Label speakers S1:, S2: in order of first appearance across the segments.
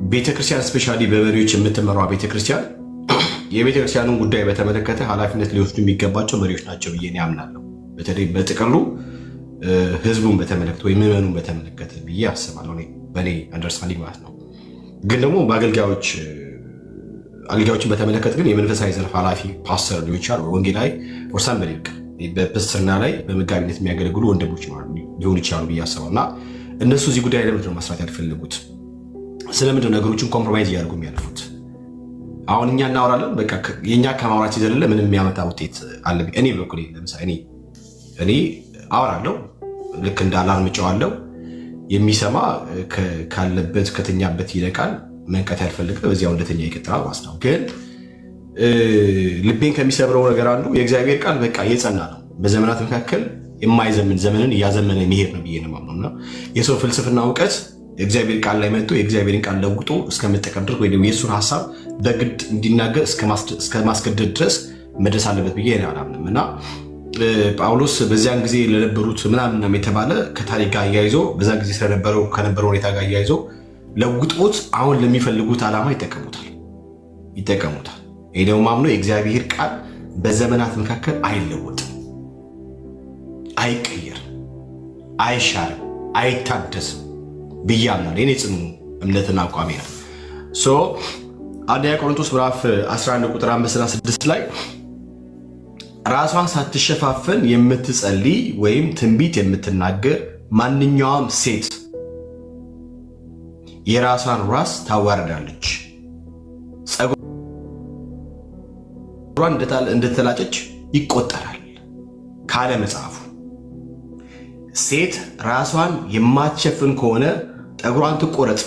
S1: ቤተክርስቲያን ስፔሻሊ በመሪዎች የምትመራው ቤተክርስቲያን የቤተክርስቲያኑን ጉዳይ በተመለከተ ኃላፊነት ሊወስዱ የሚገባቸው መሪዎች ናቸው ብዬ አምናለሁ። በተለይ በጥቅሉ ህዝቡን በተመለከተ ወይ ምዕመኑን በተመለከተ ብዬ አስባለሁ በኔ አንደርስታንዲንግ ማለት ነው። ግን ደግሞ አገልጋዮችን በተመለከተ ግን የመንፈሳዊ ዘርፍ ኃላፊ ፓስተር ሊሆን ይችላል፣ ወንጌላዊ ወርሳን በልክ በፕስትርና ላይ በመጋቢነት የሚያገለግሉ ወንድሞች ሊሆኑ ይችላሉ ብዬ አስባለሁ። እና እነሱ እዚህ ጉዳይ ለምንድን ነው መስራት ያልፈለጉት? ስለምንድን ነው ነገሮችን ኮምፕሮማይዝ እያደርጉ የሚያልፉት? አሁን እኛ እናወራለን፣ በቃ የኛ ከማውራት ይዘለለ ምንም የሚያመጣ ውጤት አለ? እኔ በኩል ለምሳሌ እኔ አወራለሁ፣ ልክ እንደ አላርም ጮኻለሁ። የሚሰማ ካለበት ከተኛበት ይነቃል። መንቀት ያልፈልግ በዚያው እንደተኛ ይቀጥላል ማለት ነው። ግን ልቤን ከሚሰብረው ነገር አንዱ የእግዚአብሔር ቃል በቃ የጸና ነው። በዘመናት መካከል የማይዘምን ዘመንን እያዘመነ የሚሄድ ነው ብዬ ነው የማምነው። እና የሰው ፍልስፍና እውቀት የእግዚአብሔር ቃል ላይ መጥቶ የእግዚአብሔርን ቃል ለውጦ እስከመጠቀም ድረስ ወይ ደግሞ የእሱን ሀሳብ በግድ እንዲናገር እስከ ማስገደድ ድረስ መድረስ አለበት ብዬ አላምንም። እና ጳውሎስ በዚያን ጊዜ ለነበሩት ምናምን የተባለ ከታሪክ ጋር እያይዞ በዛ ጊዜ ከነበረው ሁኔታ ጋር እያይዞ ለውጦት አሁን ለሚፈልጉት ዓላማ ይጠቀሙታል። ይሄ ደግሞ ማምነው የእግዚአብሔር ቃል በዘመናት መካከል አይለወጥም፣ አይቀየርም፣ አይሻርም፣ አይታደስም ብዬ አምናለሁ። የኔ ጽኑ እምነትና አቋሜ ነው። አንደኛ ቆሮንቶስ ምዕራፍ 11 ቁጥር 5-6 ላይ ራሷን ሳትሸፋፈን የምትጸልይ ወይም ትንቢት የምትናገር ማንኛውም ሴት የራሷን ራስ ታዋርዳለች፣ ጸጉሯን እንደተላጨች ይቆጠራል ካለ መጽሐፉ። ሴት ራሷን የማትሸፍን ከሆነ ጠጉሯን ትቆረጥ።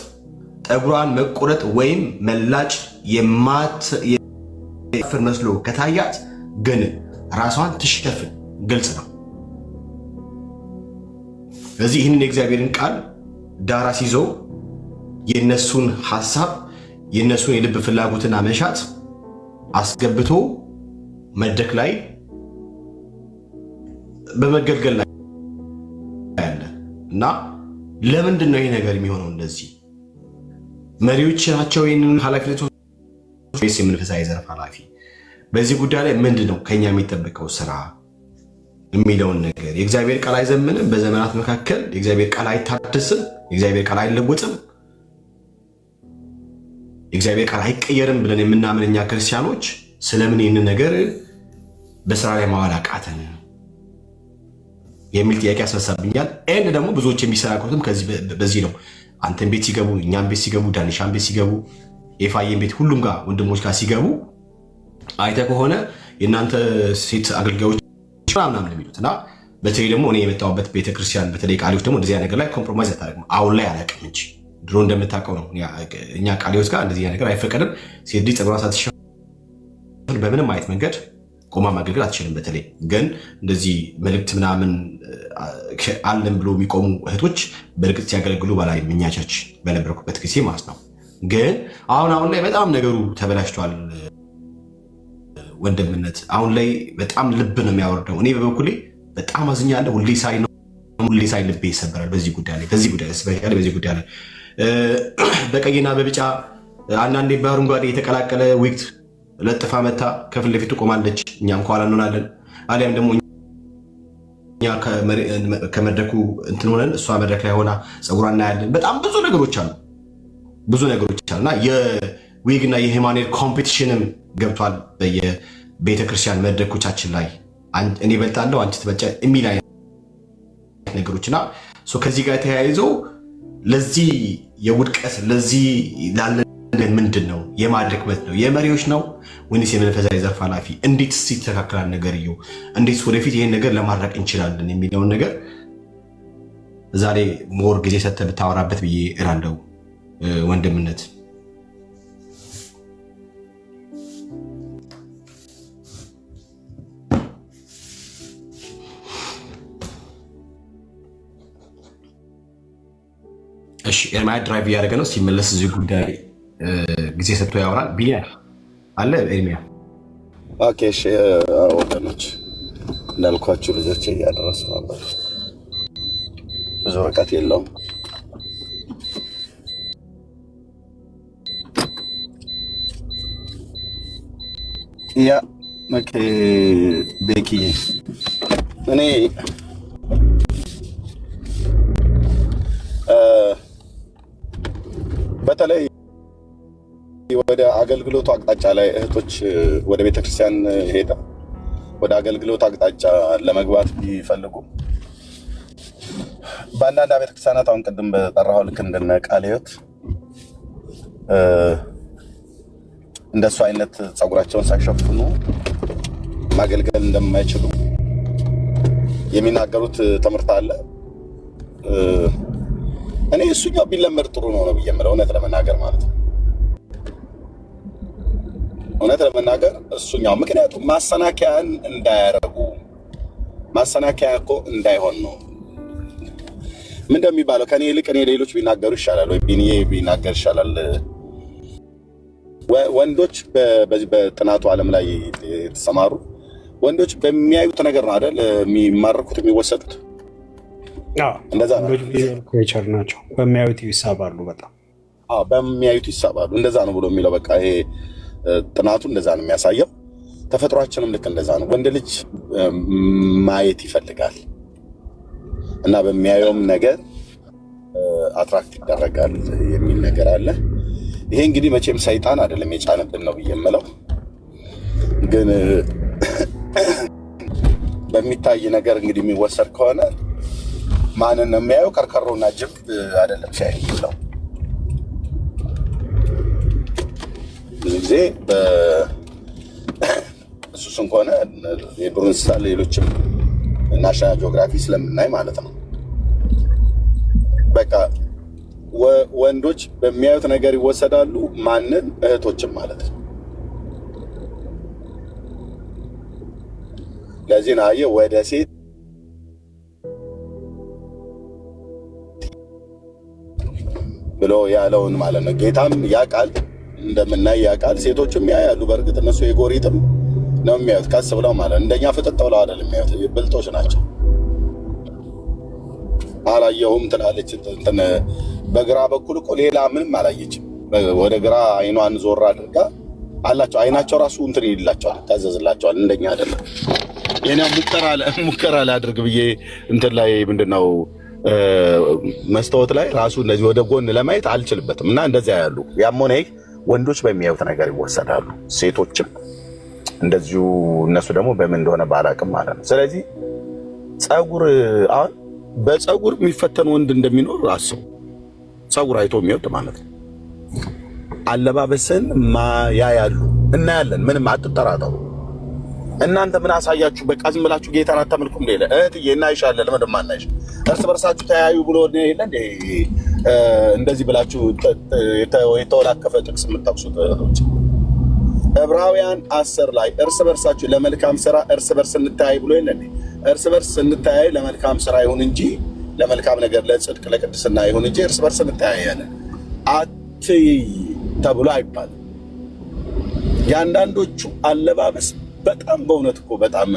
S1: ጠጉሯን መቆረጥ ወይም መላጭ የማትሸፍን መስሎ ከታያት ግን ራሷን ትሸፍን፣ ግልጽ ነው። ስለዚህ ይህንን የእግዚአብሔርን ቃል ዳራ ሲይዘው የነሱን ሐሳብ የነሱን የልብ ፍላጎትና መሻት አስገብቶ መድረክ ላይ በመገልገል ላይ ያለ እና ለምንድን ነው ይሄ ነገር የሚሆነው? እንደዚህ መሪዎች ናቸው ይህንን ኃላፊነት ወይስ የመንፈሳዊ ዘርፍ ኃላፊ? በዚህ ጉዳይ ላይ ምንድን ነው ከኛ የሚጠበቀው ስራ የሚለውን ነገር የእግዚአብሔር ቃል አይዘምንም፣ በዘመናት መካከል የእግዚአብሔር ቃል አይታደስም፣ የእግዚአብሔር ቃል አይለወጥም፣ የእግዚአብሔር ቃል አይቀየርም ብለን የምናምን እኛ ክርስቲያኖች ስለምን ይህንን ነገር በስራ ላይ ማዋል አቃተን የሚል ጥያቄ ያስነሳብኛል። ኤንድ ደግሞ ብዙዎች የሚሰናከሉትም በዚህ ነው። አንተን ቤት ሲገቡ፣ እኛም ቤት ሲገቡ፣ ዳንሻን ቤት ሲገቡ፣ ኤፋዬን ቤት ሁሉም ጋር ወንድሞች ጋር ሲገቡ አይተ ከሆነ የእናንተ ሴት አገልጋዮች ምናምን የሚሉት እና በተለይ ደግሞ እኔ የመጣሁበት ቤተክርስቲያን በተለይ ቃሊዎች ደግሞ እንደዚህ ነገር ላይ ኮምፕሮማይዝ አታደርግም። አሁን ላይ አላውቅም እንጂ ድሮ እንደምታውቀው ነው። እኛ ቃሊዎች ጋር እንደዚህ ነገር አይፈቀድም። ሴት ልጅ ፀጉሯን ሳትሸፍን በምንም አይነት መንገድ ቆማ ማገልገል አትችልም። በተለይ ግን እንደዚህ መልእክት ምናምን አለን ብሎ የሚቆሙ እህቶች በእርግጥ ሲያገለግሉ በላይ ምኛቻች በነበርኩበት ጊዜ ማለት ነው። ግን አሁን ላይ በጣም ነገሩ ተበላሽቷል። ወንድምነት አሁን ላይ በጣም ልብ ነው የሚያወርደው። እኔ በበኩሌ በጣም አዝኛለሁ። ሁሌ ሳይ ልቤ ይሰበራል። በዚህ ጉዳይ ላይ በቀይና በቢጫ አንዳንዴ በአረንጓዴ የተቀላቀለ ዊግት ለጥፋ መታ ከፊት ለፊቱ ቆማለች፣ እኛም ከኋላ እንሆናለን። አሊያም ደግሞ እኛ ከመድረኩ እንትን ሆነን እሷ መድረክ ላይ ሆና ፀጉሯን እናያለን። በጣም ብዙ ነገሮች አሉ እና የዊግና የሃይማኖት ኮምፒቲሽንም ገብቷል በየቤተክርስቲያን መድረኮቻችን ላይ። እኔ እበልጣለሁ አንቺ ትበልጫለሽ የሚል አይነት ነገሮችና ከዚህ ጋር ተያይዘው ለዚህ የውድቀት ለዚህ ላለን ምንድን ነው የማድረግ መት ነው የመሪዎች ነው ወይስ የመንፈሳዊ ዘርፍ ኃላፊ? እንዴት ሲተካከላል ነገርየው? እንዴት ወደፊት ይሄን ነገር ለማድረግ እንችላለን የሚለውን ነገር ዛሬ ሞር ጊዜ ሰጥተህ ብታወራበት ብዬ እላለሁ ወንድምነት። እሺ ኤርሚያ ድራይቭ እያደረገ ነው። ሲመለስ እዚህ ጉዳይ ጊዜ ሰጥቶ ያወራል ብዬ አለ ኤርሚያ።
S2: ኦኬ እሺ ወገኖች እንዳልኳችሁ ልጆቼ እያደረሱ ነበር። ብዙ ርቀት የለውም። ያ ኦኬ ቤኪ እኔ በተለይ ወደ አገልግሎቱ አቅጣጫ ላይ እህቶች ወደ ቤተክርስቲያን ሄዳ ወደ አገልግሎት አቅጣጫ ለመግባት ቢፈልጉ በአንዳንድ ቤተክርስቲያናት አሁን ቅድም በጠራኸው ልክ እንደነ ቃለ ሕይወት እንደሱ አይነት ጸጉራቸውን ሳይሸፍኑ ማገልገል እንደማይችሉ የሚናገሩት ትምህርት አለ። እኔ እሱኛው ቢለመድ ጥሩ ነው ብዬ የምለው እውነት ለመናገር ማለት ነው። እውነት ለመናገር እሱኛው ምክንያቱም ማሰናከያን እንዳያረጉ ማሰናከያ እኮ እንዳይሆን ነው። ምን እንደሚባለው ከኔ ይልቅ እኔ ሌሎች ቢናገሩ ይሻላል ወይ ቢኒዬ ቢናገር ይሻላል። ወንዶች በዚህ በጥናቱ ዓለም ላይ የተሰማሩ ወንዶች በሚያዩት ነገር ነው አይደል የሚማረኩት የሚወሰዱት። እንደዛ ነው።
S3: ክሬቸር ናቸው። በሚያዩት ይሳባሉ። በጣም
S2: በሚያዩት ይሳባሉ። እንደዛ ነው ብሎ የሚለው በቃ ይሄ ጥናቱ እንደዛ ነው የሚያሳየው። ተፈጥሯችንም ልክ እንደዛ ነው። ወንድ ልጅ ማየት ይፈልጋል እና በሚያየውም ነገር አትራክት ይደረጋል የሚል ነገር አለ። ይሄ እንግዲህ መቼም ሰይጣን አይደለም የጫነብን ነው ብዬ የምለው፣ ግን በሚታይ ነገር እንግዲህ የሚወሰድ ከሆነ ማንን ነው የሚያየው? ከርከሮና ጅብ አይደለም ሲያይ የሚለው። ብዙ ጊዜ እሱስን ከሆነ የዱር እንስሳ ሌሎችም ናሽናል ጂኦግራፊ ስለምናይ ማለት ነው። በቃ ወንዶች በሚያዩት ነገር ይወሰዳሉ። ማንን? እህቶችም ማለት ነው። ለዚህ ነው አየህ ወደ ሴት ብሎ ያለውን ማለት ነው። ጌታም ያውቃል፣ እንደምናይ ያውቃል። ሴቶችም ያያሉ። በእርግጥ እነሱ የጎሪጥም ነው የሚያዩት፣ ቀስ ብለው ማለት እንደኛ ፍጥጥ ብለው አይደለም የሚያዩት። ብልጦች ናቸው። አላየሁም ትላለች። እንትን በግራ በኩል እኮ ሌላ ምንም አላየችም። ወደ ግራ አይኗን ዞር አድርጋ አላቸው። አይናቸው ራሱ እንትን ይላቸዋል፣ ታዘዝላቸዋል። እንደኛ አይደለም። የኔ ሙከራ ላድርግ ብዬ እንትን ላይ ምንድነው መስታወት ላይ ራሱ እንደዚህ ወደ ጎን ለማየት አልችልበትም። እና እንደዚያ ያሉ ያም ሆነ ወንዶች በሚያዩት ነገር ይወሰዳሉ። ሴቶችም እንደዚሁ። እነሱ ደግሞ በምን እንደሆነ ባላቅም ማለት ነው። ስለዚህ ጸጉር አሁን በጸጉር የሚፈተን ወንድ እንደሚኖር አስቡ። ጸጉር አይቶ የሚወድ ማለት ነው። አለባበስን ያያሉ፣ እናያለን። ምንም አትጠራጠሩ። እናንተ ምን አሳያችሁ? በቃ ዝም ብላችሁ ጌታን አታመልኩም እንዴ? እህትዬ እናይሻለን። ለምን ማናይሽ? እርስ በርሳችሁ ተያዩ ብሎ የለ እንዴ? እንደዚህ ብላችሁ የተወላከፈ ጥቅስ የምታውሱት እህቶች ዕብራውያን 10 ላይ እርስ በርሳችሁ ለመልካም ስራ እርስ በርስ እንተያይ ብሎ የለ እንዴ? እርስ በርስ እንተያይ ለመልካም ስራ ይሁን እንጂ ለመልካም ነገር ለጽድቅ ለቅድስና ይሁን እንጂ እርስ በርስ እንተያይ ያለ አትይ ተብሎ አይባልም። የአንዳንዶቹ አለባበስ በጣም በእውነት እኮ በጣም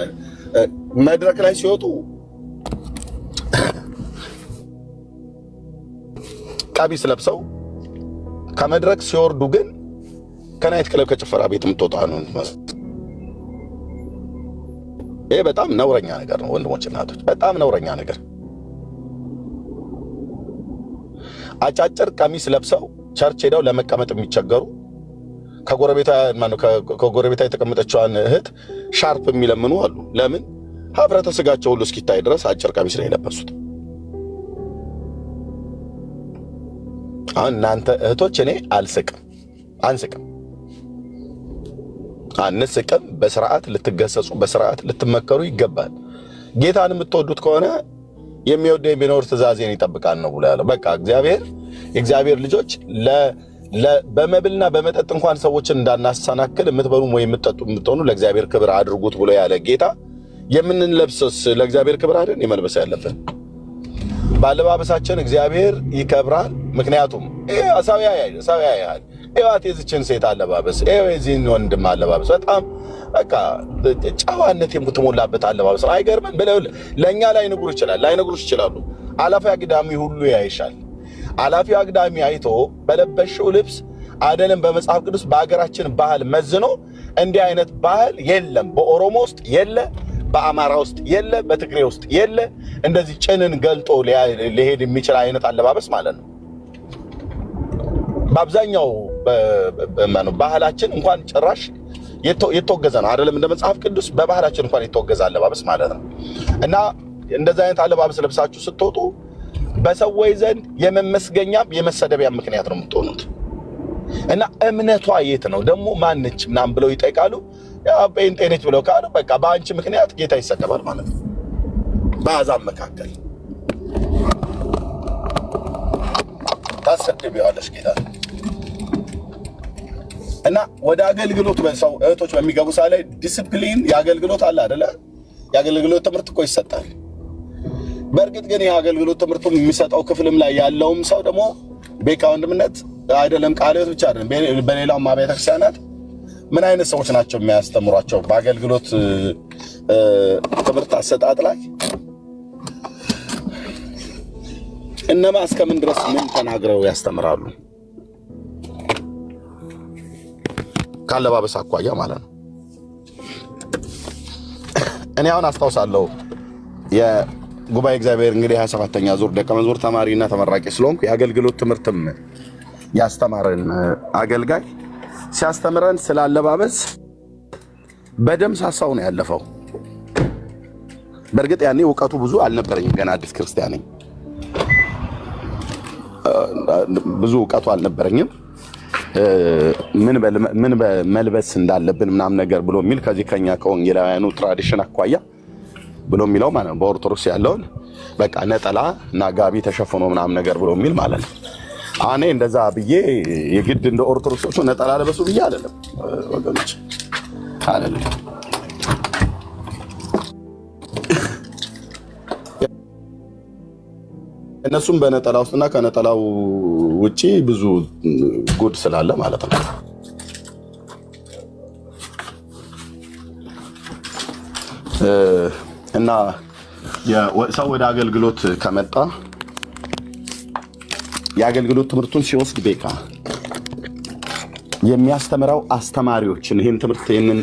S2: መድረክ ላይ ሲወጡ ቀሚስ ለብሰው ከመድረክ ሲወርዱ ግን ከናይት ክለብ ከጭፈራ ቤት የምትወጣ ነው። ይሄ በጣም ነውረኛ ነገር ነው ወንድሞች፣ እናቶች፣ በጣም ነውረኛ ነገር። አጫጭር ቀሚስ ለብሰው ቸርች ሄደው ለመቀመጥ የሚቸገሩ ከጎረቤታ የተቀመጠችዋን እህት ሻርፕ የሚለምኑ አሉ። ለምን? ሀፍረተ ስጋቸው ሁሉ እስኪታይ ድረስ አጭር ቀሚስ ነው የለበሱት። አሁን እናንተ እህቶች እኔ አንስቅም። በስርዓት ልትገሰጹ፣ በስርዓት ልትመከሩ ይገባል። ጌታን የምትወዱት ከሆነ የሚወደኝ ቢኖር ትእዛዜን ይጠብቃል ነው ብሎ ያለው። በቃ የእግዚአብሔር ልጆች በመብልና በመጠጥ እንኳን ሰዎችን እንዳናሰናክል የምትበሉ ወይ የምትጠጡ የምትሆኑ ለእግዚአብሔር ክብር አድርጉት ብሎ ያለ ጌታ የምንለብሰስ ለእግዚአብሔር ክብር አይደል የመልበስ ያለብን? ባለባበሳችን እግዚአብሔር ይከብራል። ምክንያቱም ሰው ያያል። ይዋት የዚችን ሴት አለባበስ፣ የዚህን ወንድም አለባበስ በጣም በቃ ጨዋነት የምትሞላበት አለባበስ ነው። አይገርምም? ለእኛ ላይነግሩሽ ይችላሉ። አላፊ አግዳሚ ሁሉ ያይሻል። አላፊ አግዳሚ አይቶ በለበሽው ልብስ አይደለም በመጽሐፍ ቅዱስ በአገራችን ባህል መዝኖ እንዲህ አይነት ባህል የለም። በኦሮሞ ውስጥ የለ፣ በአማራ ውስጥ የለ፣ በትግሬ ውስጥ የለ። እንደዚህ ጭንን ገልጦ ሊሄድ የሚችል አይነት አለባበስ ማለት ነው። በአብዛኛው ባህላችን እንኳን ጭራሽ የተወገዘ ነው። አይደለም እንደ መጽሐፍ ቅዱስ በባህላችን እንኳን የተወገዘ አለባበስ ማለት ነው። እና እንደዚህ አይነት አለባበስ ለብሳችሁ ስትወጡ በሰዎች ዘንድ የመመስገኛም የመሰደቢያ ምክንያት ነው የምትሆኑት። እና እምነቷ የት ነው ደግሞ ማነች ምናምን ብለው ይጠይቃሉ። ያው ጴንጤ ነች ብለው ካሉ በቃ በአንቺ ምክንያት ጌታ ይሰደባል ማለት ነው በአሕዛብ መካከል ታሰድቢዋለሽ ጌታ። እና ወደ አገልግሎት በሰው እህቶች በሚገቡ ሰዓት ላይ ዲሲፕሊን የአገልግሎት አለ አይደለ? የአገልግሎት ትምህርት እኮ ይሰጣል። በእርግጥ ግን የአገልግሎት ትምህርቱን የሚሰጠው ክፍልም ላይ ያለውም ሰው ደግሞ ቤካ ወንድምነት አይደለም ቃለ ሕይወት ብቻ አይደለም፣ በሌላውም አብያተ ክርስቲያናት ምን አይነት ሰዎች ናቸው የሚያስተምሯቸው? በአገልግሎት ትምህርት አሰጣጥ ላይ እነማ እስከምን ድረስ ምን ተናግረው ያስተምራሉ? ካለባበስ አኳያ ማለት ነው። እኔ አሁን አስታውሳለሁ የጉባኤ እግዚአብሔር እንግዲህ 27ኛ ዙር ደቀ መዝሙር ተማሪና ተመራቂ ስለሆንኩ የአገልግሎት ትምህርትም ያስተማረን አገልጋይ ሲያስተምረን ስላለባበስ በደም ሳሳው ነው ያለፈው። በእርግጥ ያኔ እውቀቱ ብዙ አልነበረኝም፣ ገና አዲስ ክርስቲያን ነኝ። ብዙ እውቀቱ አልነበረኝም። ምን መልበስ እንዳለብን ምናምን ነገር ብሎ የሚል ከዚህ ከኛ ከወንጌላውያኑ ትራዲሽን አኳያ ብሎ የሚለው ማለት ነው። በኦርቶዶክስ ያለውን በቃ ነጠላ እና ጋቢ ተሸፍኖ ምናምን ነገር ብሎ የሚል ማለት ነው። እኔ እንደዛ ብዬ የግድ እንደ ኦርቶዶክሶቹ ነጠላ ለበሱ ብዬ አይደለም ወገኖች፣ አይደለም። እነሱም በነጠላ ውስጥና ከነጠላው ውጪ ብዙ ጉድ ስላለ ማለት ነው። እና ሰው ወደ አገልግሎት ከመጣ የአገልግሎት ትምህርቱን ሲወስድ ቤካ የሚያስተምረው አስተማሪዎችን ይህን ትምህርት ይህንን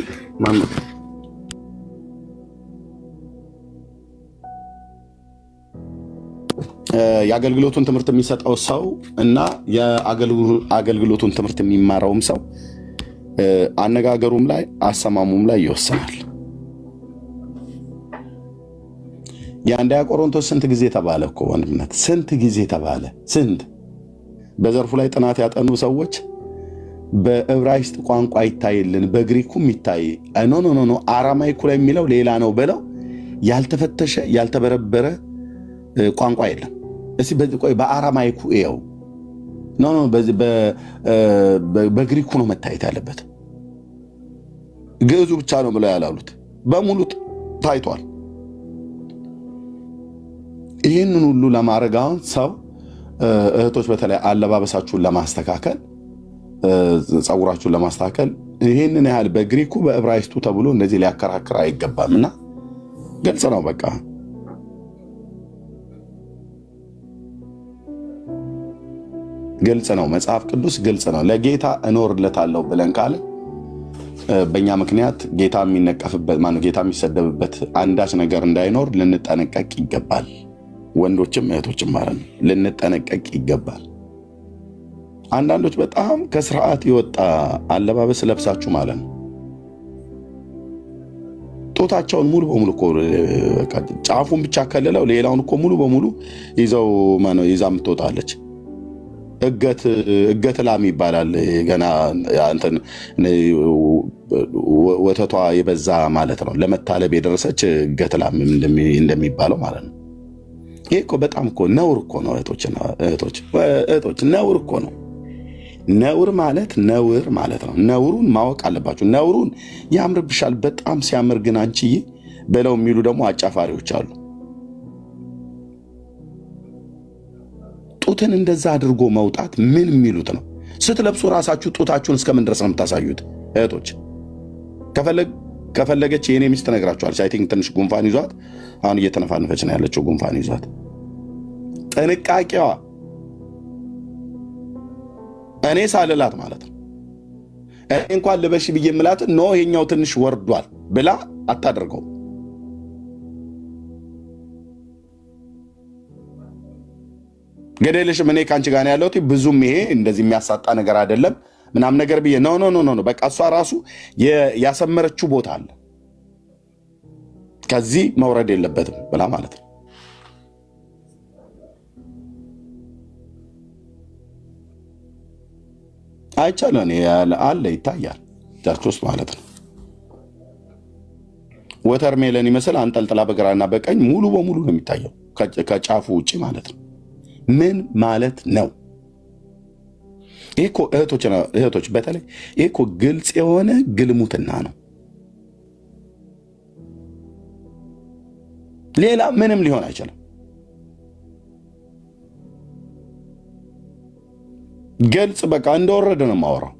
S2: የአገልግሎቱን ትምህርት የሚሰጠው ሰው እና የአገልግሎቱን ትምህርት የሚማረውም ሰው አነጋገሩም ላይ አሰማሙም ላይ ይወሰናል። የአንደኛ ቆሮንቶስ ስንት ጊዜ ተባለ እኮ ወንድምነት፣ ስንት ጊዜ ተባለ። ስንት በዘርፉ ላይ ጥናት ያጠኑ ሰዎች በዕብራይስጥ ቋንቋ ይታይልን በግሪኩም ይታይ ኖ አራማይኩ ላይ የሚለው ሌላ ነው ብለው ያልተፈተሸ ያልተበረበረ ቋንቋ የለም። እስቲ ቆይ በአራማይኩ ይኸው በግሪኩ ነው መታየት ያለበት፣ ግዕዙ ብቻ ነው ብለው ያላሉት በሙሉ ታይቷል። ይህንን ሁሉ ለማድረግ አሁን ሰው እህቶች በተለይ አለባበሳችሁን ለማስተካከል ጸጉራችሁን ለማስተካከል ይህንን ያህል በግሪኩ በዕብራይስጡ ተብሎ እንደዚህ ሊያከራክር አይገባም። እና ግልጽ ነው፣ በቃ ግልጽ ነው። መጽሐፍ ቅዱስ ግልጽ ነው። ለጌታ እኖርለታለሁ ብለን ካለ በእኛ ምክንያት ጌታ የሚነቀፍበት ማነው ጌታ የሚሰደብበት አንዳች ነገር እንዳይኖር ልንጠነቀቅ ይገባል። ወንዶችም እህቶችም ማለት ነው ልንጠነቀቅ ይገባል። አንዳንዶች በጣም ከስርዓት የወጣ አለባበስ ለብሳችሁ ማለት ነው ጦታቸውን ሙሉ በሙሉ እኮ ጫፉን ብቻ ከለለው ሌላውን እኮ ሙሉ በሙሉ ይዘው ማነው ይዛ ምትወጣለች። እገት ላም ይባላል። ገና እንትን ወተቷ የበዛ ማለት ነው ለመታለብ የደረሰች እገት ላም እንደሚባለው ማለት ነው። ይሄ እኮ በጣም እኮ ነውር እኮ ነው እህቶች፣ ነውር እኮ ነው። ነውር ማለት ነው። ነውሩን ማወቅ አለባችሁ። ነውሩን ያምርብሻል በጣም ሲያምር ግን አንቺዬ በለው የሚሉ ደግሞ አጫፋሪዎች አሉ። ጡትን እንደዛ አድርጎ መውጣት ምን የሚሉት ነው? ስትለብሱ ራሳችሁ ጡታችሁን እስከምን ድረስ ነው የምታሳዩት? እህቶች ከፈለገች የኔ ሚስት ትነግራችኋለች። አይ ቲንክ ትንሽ ጉንፋን ይዟት አሁን እየተነፋነፈች ነው ያለችው። ጉንፋን ይዟት ጥንቃቄዋ እኔ ሳልላት ማለት ነው እንኳን ልበሽ ብዬ የምላት ኖ ይሄኛው ትንሽ ወርዷል ብላ አታደርገው። ገደልሽም እኔ ካንቺ ጋር ያለሁት ብዙም ይሄ እንደዚህ የሚያሳጣ ነገር አይደለም ምናምን ነገር ብዬ ኖ ኖ ኖ ኖ በቃ እሷ ራሱ ያሰመረችው ቦታ አለ ከዚህ መውረድ የለበትም ብላ ማለት ነው። አይቻለን አለ ይታያል ቸርች ውስጥ ማለት ነው። ወተር ሜለን ይመስል አንጠልጥላ በግራና በቀኝ ሙሉ በሙሉ ነው የሚታየው ከጫፉ ውጪ ማለት ነው። ምን ማለት ነው? ይሄ እኮ እህቶች በተለይ ይሄ እኮ ግልጽ የሆነ ግልሙትና ነው። ሌላ ምንም ሊሆን አይችልም። ግልጽ በቃ እንደወረደ ነው የማወራው።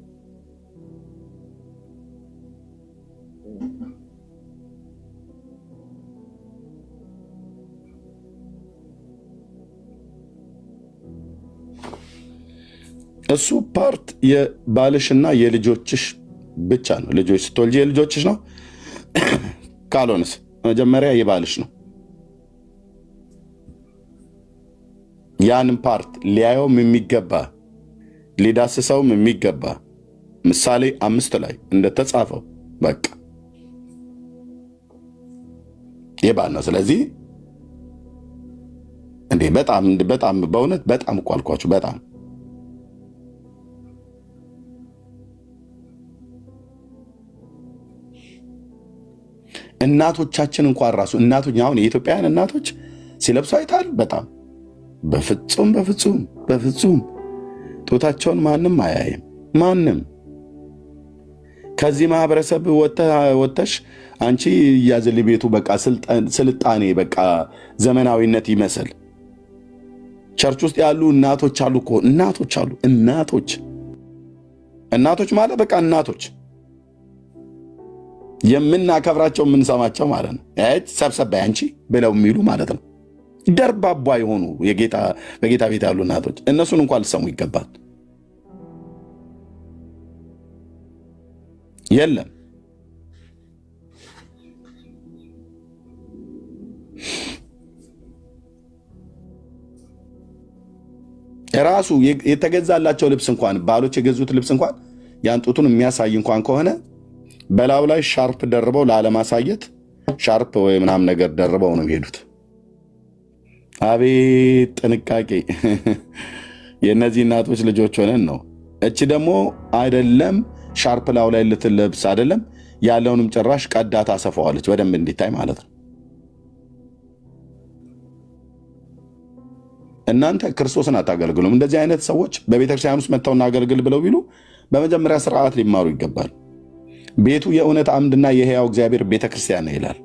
S2: እሱ ፓርት የባልሽና የልጆችሽ ብቻ ነው። ልጆች ስትወልጂ የልጆችሽ ነው። ካልሆነስ መጀመሪያ የባልሽ ነው። ያንን ፓርት ሊያየውም የሚገባ ሊዳስሰውም የሚገባ ምሳሌ 5 ላይ እንደተጻፈው በቃ የባል ነው። ስለዚህ እንዴ በጣም በእውነት በጣም እኮ አልኳችሁ። በጣም እናቶቻችን እንኳን ራሱ እናቶች አሁን የኢትዮጵያውያን እናቶች ሲለብሱ አይታል። በጣም በፍጹም ጡታቸውን ማንም አያይም። ማንም ከዚህ ማህበረሰብ ወተሽ አንቺ ያዘል ቤቱ በቃ ስልጣኔ በቃ ዘመናዊነት ይመስል ቸርች ውስጥ ያሉ እናቶች አሉ እኮ እናቶች አሉ። እናቶች ማለት በቃ እናቶች የምናከብራቸው የምንሰማቸው ማለት ነው። ሰብሰብ አንቺ ብለው የሚሉ ማለት ነው። ደርባባ የሆኑ በጌታ ቤት ያሉ እናቶች እነሱን እንኳን ልሰሙ ይገባል። የለም ራሱ የተገዛላቸው ልብስ እንኳን ባሎች የገዙት ልብስ እንኳን ያንጡቱን የሚያሳይ እንኳን ከሆነ በላዩ ላይ ሻርፕ ደርበው ላለማሳየት ሻርፕ ወይ ምናምን ነገር ደርበው ነው የሚሄዱት። አቤት ጥንቃቄ! የእነዚህ እናቶች ልጆች ሆነን ነው። እቺ ደግሞ አይደለም ሻርፕ ላዩ ላይ ልትለብስ አይደለም ያለውንም ጭራሽ ቀዳ ታሰፋዋለች በደንብ እንዲታይ ማለት ነው። እናንተ ክርስቶስን አታገልግሉም። እንደዚህ አይነት ሰዎች በቤተክርስቲያን ውስጥ መጥተው እናገልግል ብለው ቢሉ በመጀመሪያ ስርዓት ሊማሩ ይገባል። ቤቱ የእውነት አምድና የሕያው እግዚአብሔር ቤተክርስቲያን ነው ይላል።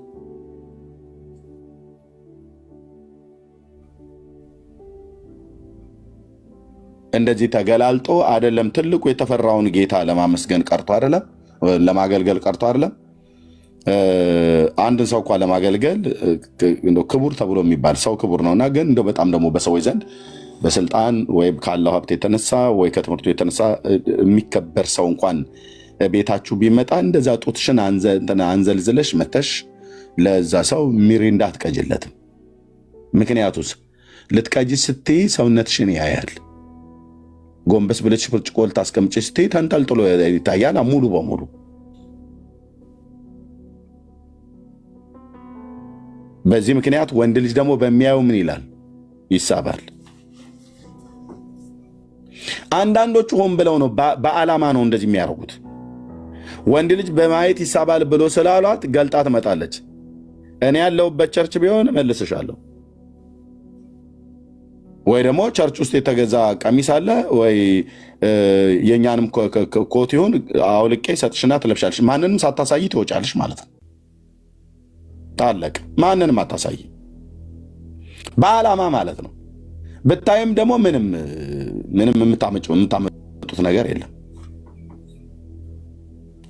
S2: እንደዚህ ተገላልጦ አይደለም ትልቁ የተፈራውን ጌታ ለማመስገን ቀርቶ አይደለም ለማገልገል ቀርቶ አይደለም አንድን ሰው እንኳን ለማገልገል ክቡር ተብሎ የሚባል ሰው ክቡር ነውና፣ ግን እንደው በጣም ደግሞ በሰዎች ዘንድ በስልጣን ወይ ካለው ሀብት የተነሳ ወይ ከትምህርቱ የተነሳ የሚከበር ሰው እንኳን ቤታችሁ ቢመጣ እንደዛ ጡትሽን አንዘልዝለሽ መተሽ ለዛ ሰው ሚሪንዳ አትቀጅለትም። ምክንያቱስ ልትቀጅ ስትይ ሰውነትሽን ያያል። ጎንበስ ብለሽ ብርጭቆ ልታስቀምጪ ስትይ ተንጠልጥሎ ይታያል ሙሉ በሙሉ። በዚህ ምክንያት ወንድ ልጅ ደግሞ በሚያየው ምን ይላል? ይሳባል። አንዳንዶቹ ሆን ብለው ነው በዓላማ ነው እንደዚህ የሚያደርጉት። ወንድ ልጅ በማየት ይሳባል ብሎ ስላሏት ገልጣ ትመጣለች። እኔ ያለሁበት ቸርች ቢሆን መልስሻለሁ፣ ወይ ደግሞ ቸርች ውስጥ የተገዛ ቀሚስ አለ ወይ የኛንም ኮት ይሁን አውልቄ ሰጥሽና ትለብሻለሽ። ማንንም ሳታሳይ ትወጫለሽ ማለት ነው። ታለቅ ማንንም አታሳይ በዓላማ ማለት ነው። ብታይም ደግሞ ምንም የምታመጡት ነገር የለም።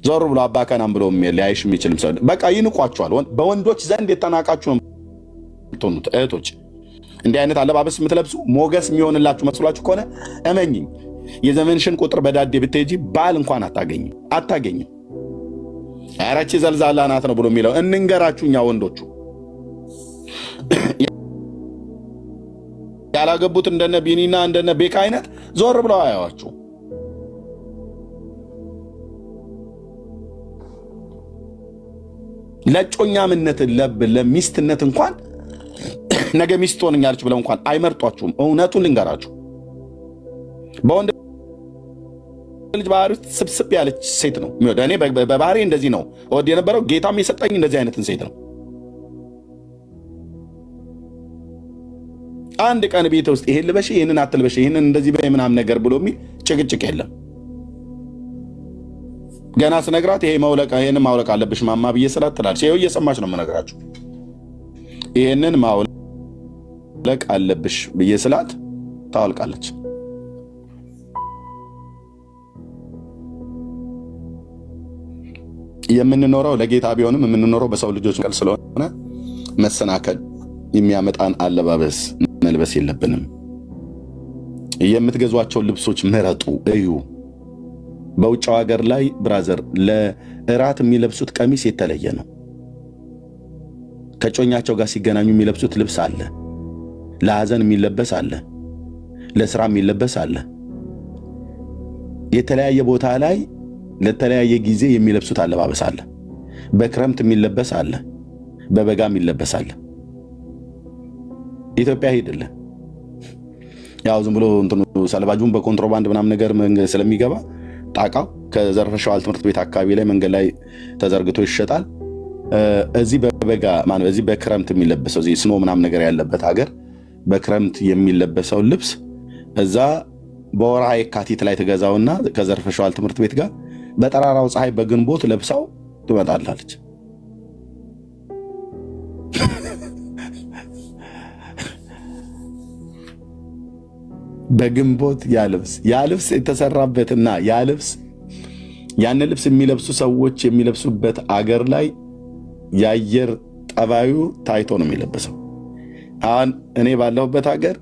S2: ዞር ብሎ አባከናም ብሎ ሊያይሽ የሚችልም ሰው በቃ ይንቋቸዋል። በወንዶች ዘንድ የተናቃችሁ ነው እህቶች። እንዲህ አይነት አለባበስ የምትለብሱ ሞገስ የሚሆንላችሁ መስሏችሁ ከሆነ እመኝኝ የዘመንሽን ቁጥር በዳዴ ብትሄጂ ባል እንኳን አታገኝም። አራቺ ዘልዛላ ናት ነው ብሎ የሚለው እንንገራችሁ። እኛ ወንዶቹ ያላገቡት እንደነ ቢኒና እንደነ ቤካ አይነት ዞር ብለው አያዋችሁ። ለጮኛምነት ለሚስትነት እንኳን ነገ ሚስት ሆነኛለች ብለው እንኳን አይመርጧችሁም። እውነቱን ልንገራችሁ፣ በወንድ ልጅ ባህሪ ውስጥ ስብስብ ያለች ሴት ነው የሚወደው። እኔ በባህሪ እንደዚህ ነው ወድ የነበረው። ጌታም የሰጠኝ እንደዚህ አይነትን ሴት ነው። አንድ ቀን ቤት ውስጥ ይሄን ልበሽ፣ ይሄንን አትልበሽ፣ ይሄንን እንደዚህ በይ ምናምን ነገር ብሎ የሚል ጭቅጭቅ የለም። ገና ስነግራት ይሄንን ማውለቅ አለብሽ ማማ ብዬ ስላት ትላለች። ይሄው እየሰማች ነው የምነግራችሁ። ይሄንን ማውለቅ አለብሽ ብዬ ስላት ታወልቃለች። የምንኖረው ለጌታ ቢሆንም የምንኖረው በሰው ልጆች ቀል ስለሆነ መሰናከል የሚያመጣን አለባበስ መልበስ የለብንም። የምትገዟቸውን ልብሶች ምረጡ፣ እዩ። በውጭው ሀገር ላይ ብራዘር ለእራት የሚለብሱት ቀሚስ የተለየ ነው። ከጮኛቸው ጋር ሲገናኙ የሚለብሱት ልብስ አለ። ለሐዘን የሚለበስ አለ። ለስራ የሚለበስ አለ። የተለያየ ቦታ ላይ ለተለያየ ጊዜ የሚለብሱት አለባበስ አለ። በክረምት የሚለበስ አለ፣ በበጋ የሚለበስ አለ። ኢትዮጵያ ሄድለ ያው ዝም ብሎ እንትኑ ሰልባጁን በኮንትሮባንድ ምናምን ነገር ስለሚገባ ጣቃው ከዘርፈሻዋል ትምህርት ቤት አካባቢ ላይ መንገድ ላይ ተዘርግቶ ይሸጣል። እዚህ በበጋ ማለት እዚህ በክረምት የሚለበሰው እዚህ ስኖ ምናምን ነገር ያለበት ሀገር በክረምት የሚለበሰው ልብስ እዛ በወርሃ የካቲት ላይ ተገዛውና ከዘርፈሻዋል ትምህርት ቤት ጋር በጠራራው ፀሐይ በግንቦት ለብሳው ትመጣላለች። በግንቦት ያ ልብስ የተሰራበትና ያን ልብስ የሚለብሱ ሰዎች የሚለብሱበት አገር ላይ የአየር ጠባዩ ታይቶ ነው የሚለበሰው። አሁን እኔ ባለሁበት ሀገር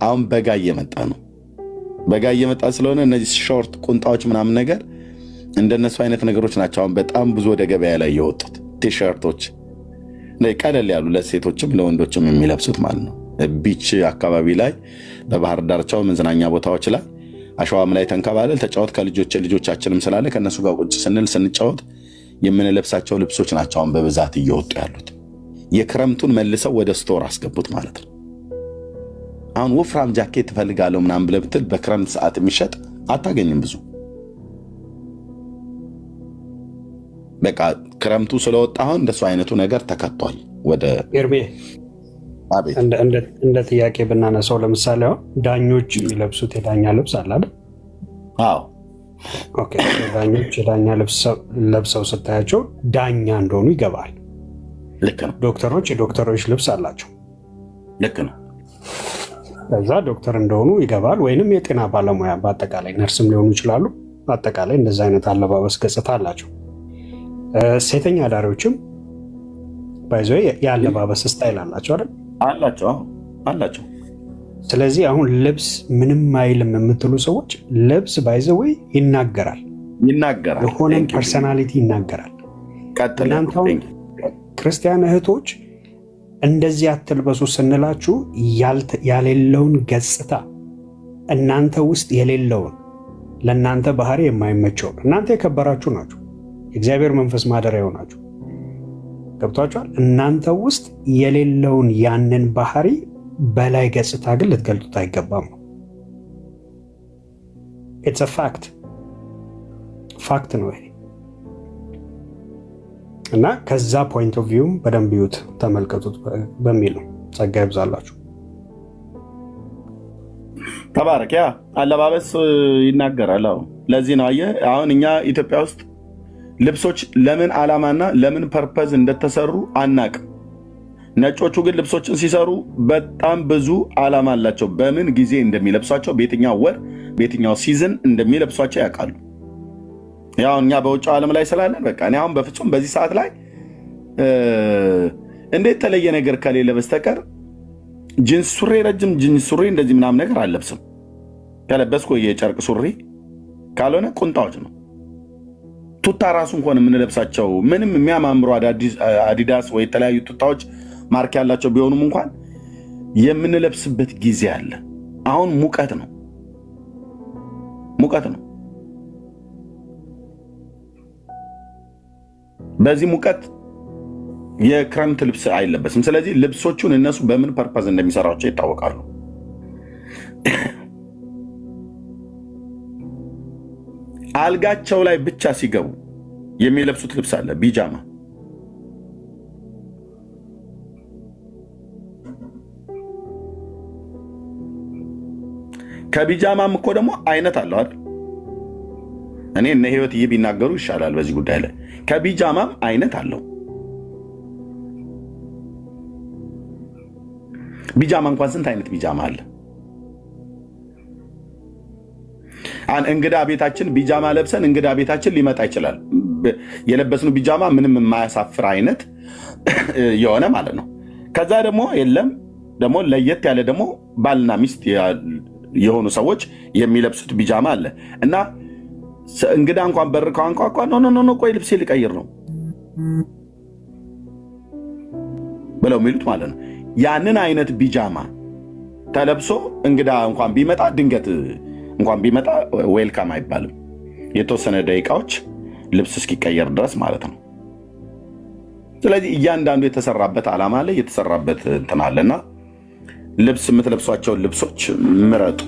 S2: አሁን በጋ እየመጣ ነው። በጋ እየመጣ ስለሆነ እነዚህ ሾርት ቁንጣዎች ምናምን ነገር እንደነሱ አይነት ነገሮች ናቸው አሁን በጣም ብዙ ወደ ገበያ ላይ የወጡት። ቲሸርቶች ቀለል ያሉ ለሴቶችም ለወንዶችም የሚለብሱት ማለት ነው። ቢች አካባቢ ላይ በባህር ዳርቻው መዝናኛ ቦታዎች ላይ አሸዋም ላይ ተንከባለል ተጫወት ልጆቻችንም ስላለ ከነሱ ጋር ቁጭ ስንል ስንጫወት የምንለብሳቸው ልብሶች ናቸው አሁን በብዛት እየወጡ ያሉት። የክረምቱን መልሰው ወደ ስቶር አስገቡት ማለት ነው። አሁን ወፍራም ጃኬት ትፈልጋለሁ ምናምን ብለህ ብትል በክረምት ሰዓት የሚሸጥ አታገኝም ብዙ። በቃ ክረምቱ ስለወጣ አሁን እንደሱ አይነቱ ነገር ተከቷል። ወደ
S3: ኤርሜ እንደ ጥያቄ ብናነሳው ለምሳሌ አሁን ዳኞች የሚለብሱት የዳኛ ልብስ አለ አይደል?
S2: አዎ
S3: ኦኬ። ዳኞች የዳኛ ልብስ ለብሰው ስታያቸው ዳኛ እንደሆኑ ይገባል።
S2: ልክ ነው።
S3: ዶክተሮች የዶክተሮች ልብስ አላቸው።
S2: ልክ ነው።
S3: ከዛ ዶክተር እንደሆኑ ይገባል። ወይንም የጤና ባለሙያ በአጠቃላይ ነርስም ሊሆኑ ይችላሉ። በአጠቃላይ እንደዛ አይነት አለባበስ ገጽታ አላቸው። ሴተኛ አዳሪዎችም ባይዞ የአለባበስ ስታይል አላቸው አይደል? አላቸው። ስለዚህ አሁን ልብስ ምንም አይልም የምትሉ ሰዎች ልብስ ባይዘው ይናገራል፣ የሆነም ፐርሰናሊቲ ይናገራል። እናንተ አሁን ክርስቲያን እህቶች እንደዚህ አትልበሱ ስንላችሁ ያሌለውን ገጽታ እናንተ ውስጥ የሌለውን ለእናንተ ባህሪ የማይመቸውን እናንተ የከበራችሁ ናችሁ፣ የእግዚአብሔር መንፈስ ማደሪያ ናችሁ። ገብቷችኋል? እናንተ ውስጥ የሌለውን ያንን ባህሪ በላይ ገጽታ ግን ልትገልጡት አይገባም ነው። ኢትስ አ ፋክት ነው ይሄ። እና ከዛ ፖይንት ኦፍ ቪው በደንብ ይዩት፣ ተመልከቱት በሚል ነው። ጸጋ ይብዛላችሁ።
S2: ተባረክ። ያ አለባበስ ይናገራል። ለዚህ ነው አየህ አሁን እኛ ኢትዮጵያ ውስጥ ልብሶች ለምን ዓላማና ለምን ፐርፐዝ እንደተሰሩ አናቅም። ነጮቹ ግን ልብሶችን ሲሰሩ በጣም ብዙ ዓላማ አላቸው። በምን ጊዜ እንደሚለብሷቸው፣ በየትኛው ወር በየትኛው ሲዝን እንደሚለብሷቸው ያውቃሉ። ያው እኛ በውጭው ዓለም ላይ ስላለን በቃ እኔ አሁን በፍጹም በዚህ ሰዓት ላይ እንዴት የተለየ ነገር ከሌለ በስተቀር ጂንስ ሱሪ፣ ረጅም ጂንስ ሱሪ እንደዚህ ምናምን ነገር አልለብስም። ከለበስኩ የጨርቅ ሱሪ ካልሆነ ቁንጣዎች ነው። ቱታ ራሱ እንኳን የምንለብሳቸው ምንም የሚያማምሩ አዲዳስ ወይ የተለያዩ ቱታዎች ማርክ ያላቸው ቢሆኑም እንኳን የምንለብስበት ጊዜ አለ። አሁን ሙቀት ነው። በዚህ ሙቀት የክረምት ልብስ አይለበስም። ስለዚህ ልብሶቹን እነሱ በምን ፐርፐዝ እንደሚሰራቸው ይታወቃሉ። አልጋቸው ላይ ብቻ ሲገቡ የሚለብሱት ልብስ አለ፣ ቢጃማ። ከቢጃማም እኮ ደግሞ አይነት አለው አይደል? እኔ እነ ህይወትዬ ቢናገሩ ይሻላል በዚህ ጉዳይ ላይ። ከቢጃማም አይነት አለው። ቢጃማ እንኳን ስንት አይነት ቢጃማ አለ? እንግዳ ቤታችን ቢጃማ ለብሰን እንግዳ ቤታችን ሊመጣ ይችላል። የለበስነው ቢጃማ ምንም የማያሳፍር አይነት የሆነ ማለት ነው። ከዛ ደግሞ የለም ደግሞ ለየት ያለ ደግሞ ባልና ሚስት የሆኑ ሰዎች የሚለብሱት ቢጃማ አለ እና እንግዳ እንኳን በር ካንኳኳ ኖ ቆይ ልብሴ ልቀይር ነው ብለው የሚሉት ማለት ነው። ያንን አይነት ቢጃማ ተለብሶ እንግዳ እንኳን ቢመጣ ድንገት እንኳን ቢመጣ ዌልካም አይባልም። የተወሰነ ደቂቃዎች ልብስ እስኪቀየር ድረስ ማለት ነው። ስለዚህ እያንዳንዱ የተሰራበት ዓላማ ላይ የተሰራበት እንትን አለና ልብስ የምትለብሷቸውን ልብሶች ምረጡ።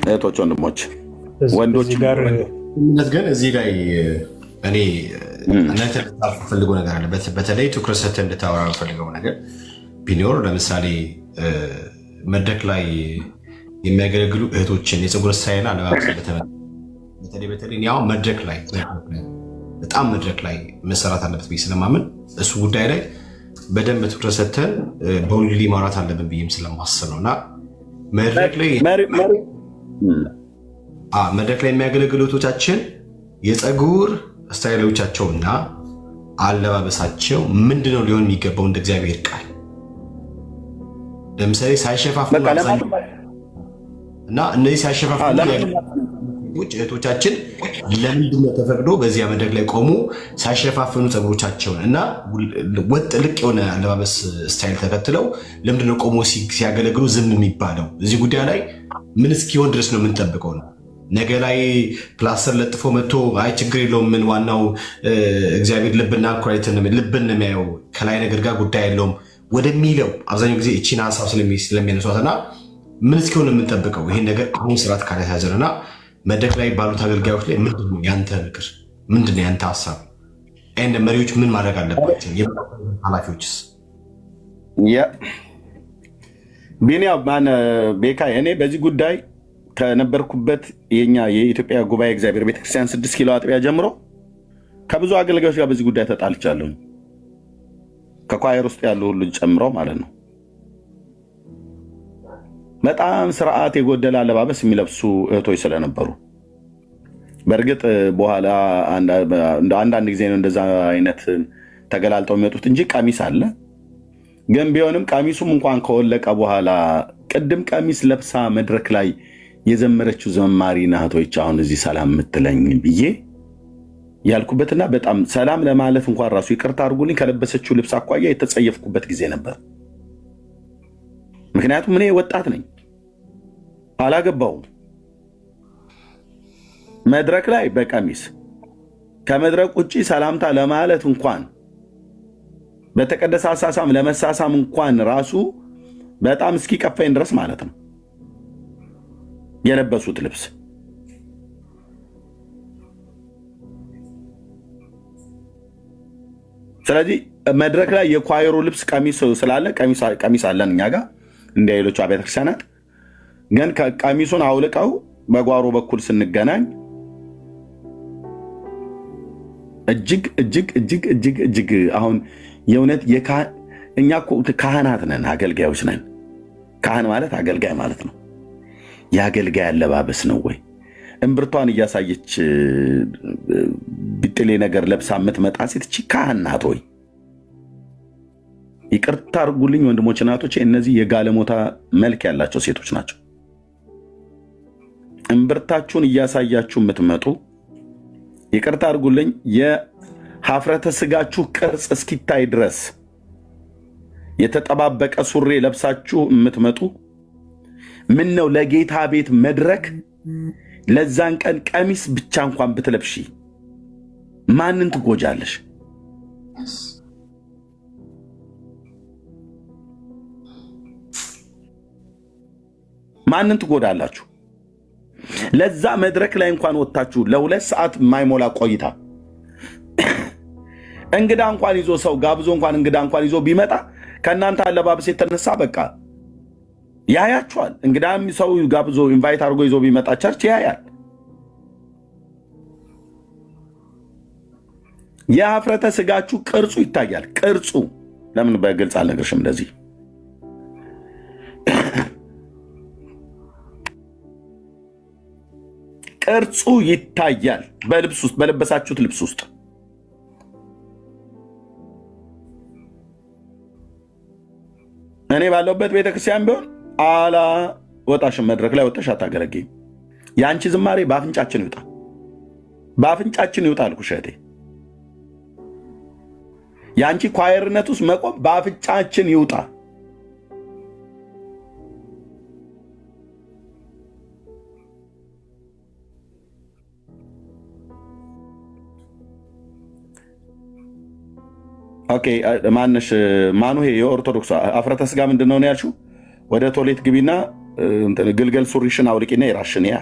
S2: እህቶች፣ ወንድሞች፣ ወንዶች
S1: ግን እዚህ ላይ እኔ እናንተ ፈልገው ነገር አለ። በተለይ ትኩረት ሰጥተህ እንድታወራ ፈልገው ነገር ቢኖር ለምሳሌ መድረክ ላይ የሚያገለግሉ እህቶችን የፀጉር ስታይል አለባበስ በተለይ ያው መድረክ ላይ በጣም መድረክ ላይ መሰራት አለበት ብዬ ስለማምን እሱ ጉዳይ ላይ በደንብ ትኩረት ሰጥተን በሁሉ ማውራት አለብን ብዬም ስለማስብ ነው እና መድረክ ላይ የሚያገለግሉ እህቶቻችን የፀጉር ስታይሎቻቸውና አለባበሳቸው ምንድነው ሊሆን የሚገባው እንደ እግዚአብሔር ቃል ለምሳሌ ሳይሸፋፍኑ እና እነዚህ ሳይሸፋፍኑ እህቶቻችን ለምንድነው ተፈቅዶ በዚያ መድረክ ላይ ቆሙ ሳይሸፋፍኑ ፀጉሮቻቸውን እና ወጥ ልቅ የሆነ አለባበስ ስታይል ተከትለው ለምንድነው ቆሞ ሲያገለግሉ ዝም የሚባለው? እዚህ ጉዳይ ላይ ምን እስኪሆን ድረስ ነው የምንጠብቀው ነው? ነገ ላይ ፕላስተር ለጥፎ መጥቶ አይ ችግር የለውም ምን ዋናው እግዚአብሔር ልብና ኩላሊትን ልብን የሚያየው ከላይ ነገር ጋር ጉዳይ የለውም ወደሚለው አብዛኛው ጊዜ እቺን ሀሳብ ስለሚያነሷትና ምን እስኪሆን የምንጠብቀው ይሄን ነገር አሁን ስርዓት ካላያዘንና መድረክ ላይ ባሉት አገልጋዮች ላይ ምንድነው ያንተ ምክር? ምንድነው ያንተ ሀሳብ? እንደ መሪዎች ምን ማድረግ አለባቸው? ኃላፊዎችስ?
S2: ቤካ እኔ በዚህ ጉዳይ ከነበርኩበት የኛ የኢትዮጵያ ጉባኤ እግዚአብሔር ቤተክርስቲያን 6 ኪሎ አጥቢያ ጀምሮ ከብዙ አገልጋዮች ጋር በዚህ ጉዳይ ተጣልቻለሁ። ከኳየር ውስጥ ያሉ ሁሉ ጨምሮ ማለት ነው። በጣም ስርዓት የጎደለ አለባበስ የሚለብሱ እህቶች ስለነበሩ በእርግጥ በኋላ አንዳንድ ጊዜ ነው እንደዛ አይነት ተገላልጠው የሚወጡት እንጂ ቀሚስ አለ። ግን ቢሆንም ቀሚሱም እንኳን ከወለቀ በኋላ ቅድም ቀሚስ ለብሳ መድረክ ላይ የዘመረችው ዘማሪ ናቶች አሁን እዚህ ሰላም የምትለኝ ብዬ ያልኩበትና በጣም ሰላም ለማለት እንኳን ራሱ ይቅርታ አድርጉልኝ ከለበሰችው ልብስ አኳያ የተጸየፍኩበት ጊዜ ነበር። ምክንያቱም እኔ ወጣት ነኝ፣ አላገባውም። መድረክ ላይ በቀሚስ ከመድረክ ውጭ ሰላምታ ለማለት እንኳን በተቀደሰ አሳሳም ለመሳሳም እንኳን ራሱ በጣም እስኪቀፈኝ ድረስ ማለት ነው የለበሱት ልብስ። ስለዚህ መድረክ ላይ የኳየሩ ልብስ ቀሚስ ስላለ ቀሚስ አለን እኛ ጋር እንደ ሌሎቹ አብያተ ክርስቲያናት። ግን ቀሚሱን አውልቀው በጓሮ በኩል ስንገናኝ እጅግ እጅግ እጅግ እጅግ እጅግ አሁን የእውነት እኛ ካህናት ነን፣ አገልጋዮች ነን። ካህን ማለት አገልጋይ ማለት ነው። የአገልጋይ አለባበስ ነው ወይ? እምብርቷን እያሳየች ቢጥሌ ነገር ለብሳ የምትመጣ ሴት እቺ ካህን ናት ወይ? ይቅርታ አድርጉልኝ ወንድሞች እናቶቼ፣ እነዚህ የጋለሞታ መልክ ያላቸው ሴቶች ናቸው። እምብርታችሁን እያሳያችሁ የምትመጡ ይቅርታ አድርጉልኝ፣ የሀፍረተ ስጋችሁ ቅርጽ እስኪታይ ድረስ የተጠባበቀ ሱሪ ለብሳችሁ የምትመጡ ምን ነው ለጌታ ቤት መድረክ ለዛን ቀን ቀሚስ ብቻ እንኳን ብትለብሺ ማንን ትጎጃለሽ? ማንን ትጎዳላችሁ? ለዛ መድረክ ላይ እንኳን ወጥታችሁ ለ2 ሰዓት የማይሞላ ቆይታ እንግዳ እንኳን ይዞ ሰው ጋብዞ እንኳን እንግዳ እንኳን ይዞ ቢመጣ ከእናንተ አለባበስ የተነሳ በቃ ያያችኋል። እንግዳም ሰው ጋብዞ ኢንቫይት አድርጎ ይዞ ቢመጣ ቸርች ያያል። የሀፍረተ ስጋችሁ ቅርጹ ይታያል። ቅርጹ ለምን በግልጽ አልነግርሽም? እንደዚህ ቅርጹ ይታያል። በልብስ ውስጥ በለበሳችሁት ልብስ ውስጥ እኔ ባለሁበት ቤተክርስቲያን ቢሆን አላወጣሽም። መድረክ ላይ ወጥተሽ አታገለግይም። የአንቺ ዝማሬ በአፍንጫችን ይውጣ፣ በአፍንጫችን ይውጣ አልኩሽ እህቴ። የአንቺ ኳየርነት ውስጥ መቆም በአፍንጫችን ይውጣ። ኦኬ ማነሽ ማኑ ይሄ የኦርቶዶክስ ሀፍረተ ስጋ ምንድን ነው ያልሽው? ወደ ቶሌት ግቢና ግልገል ሱሪሽን አውልቂና የራሽን ያ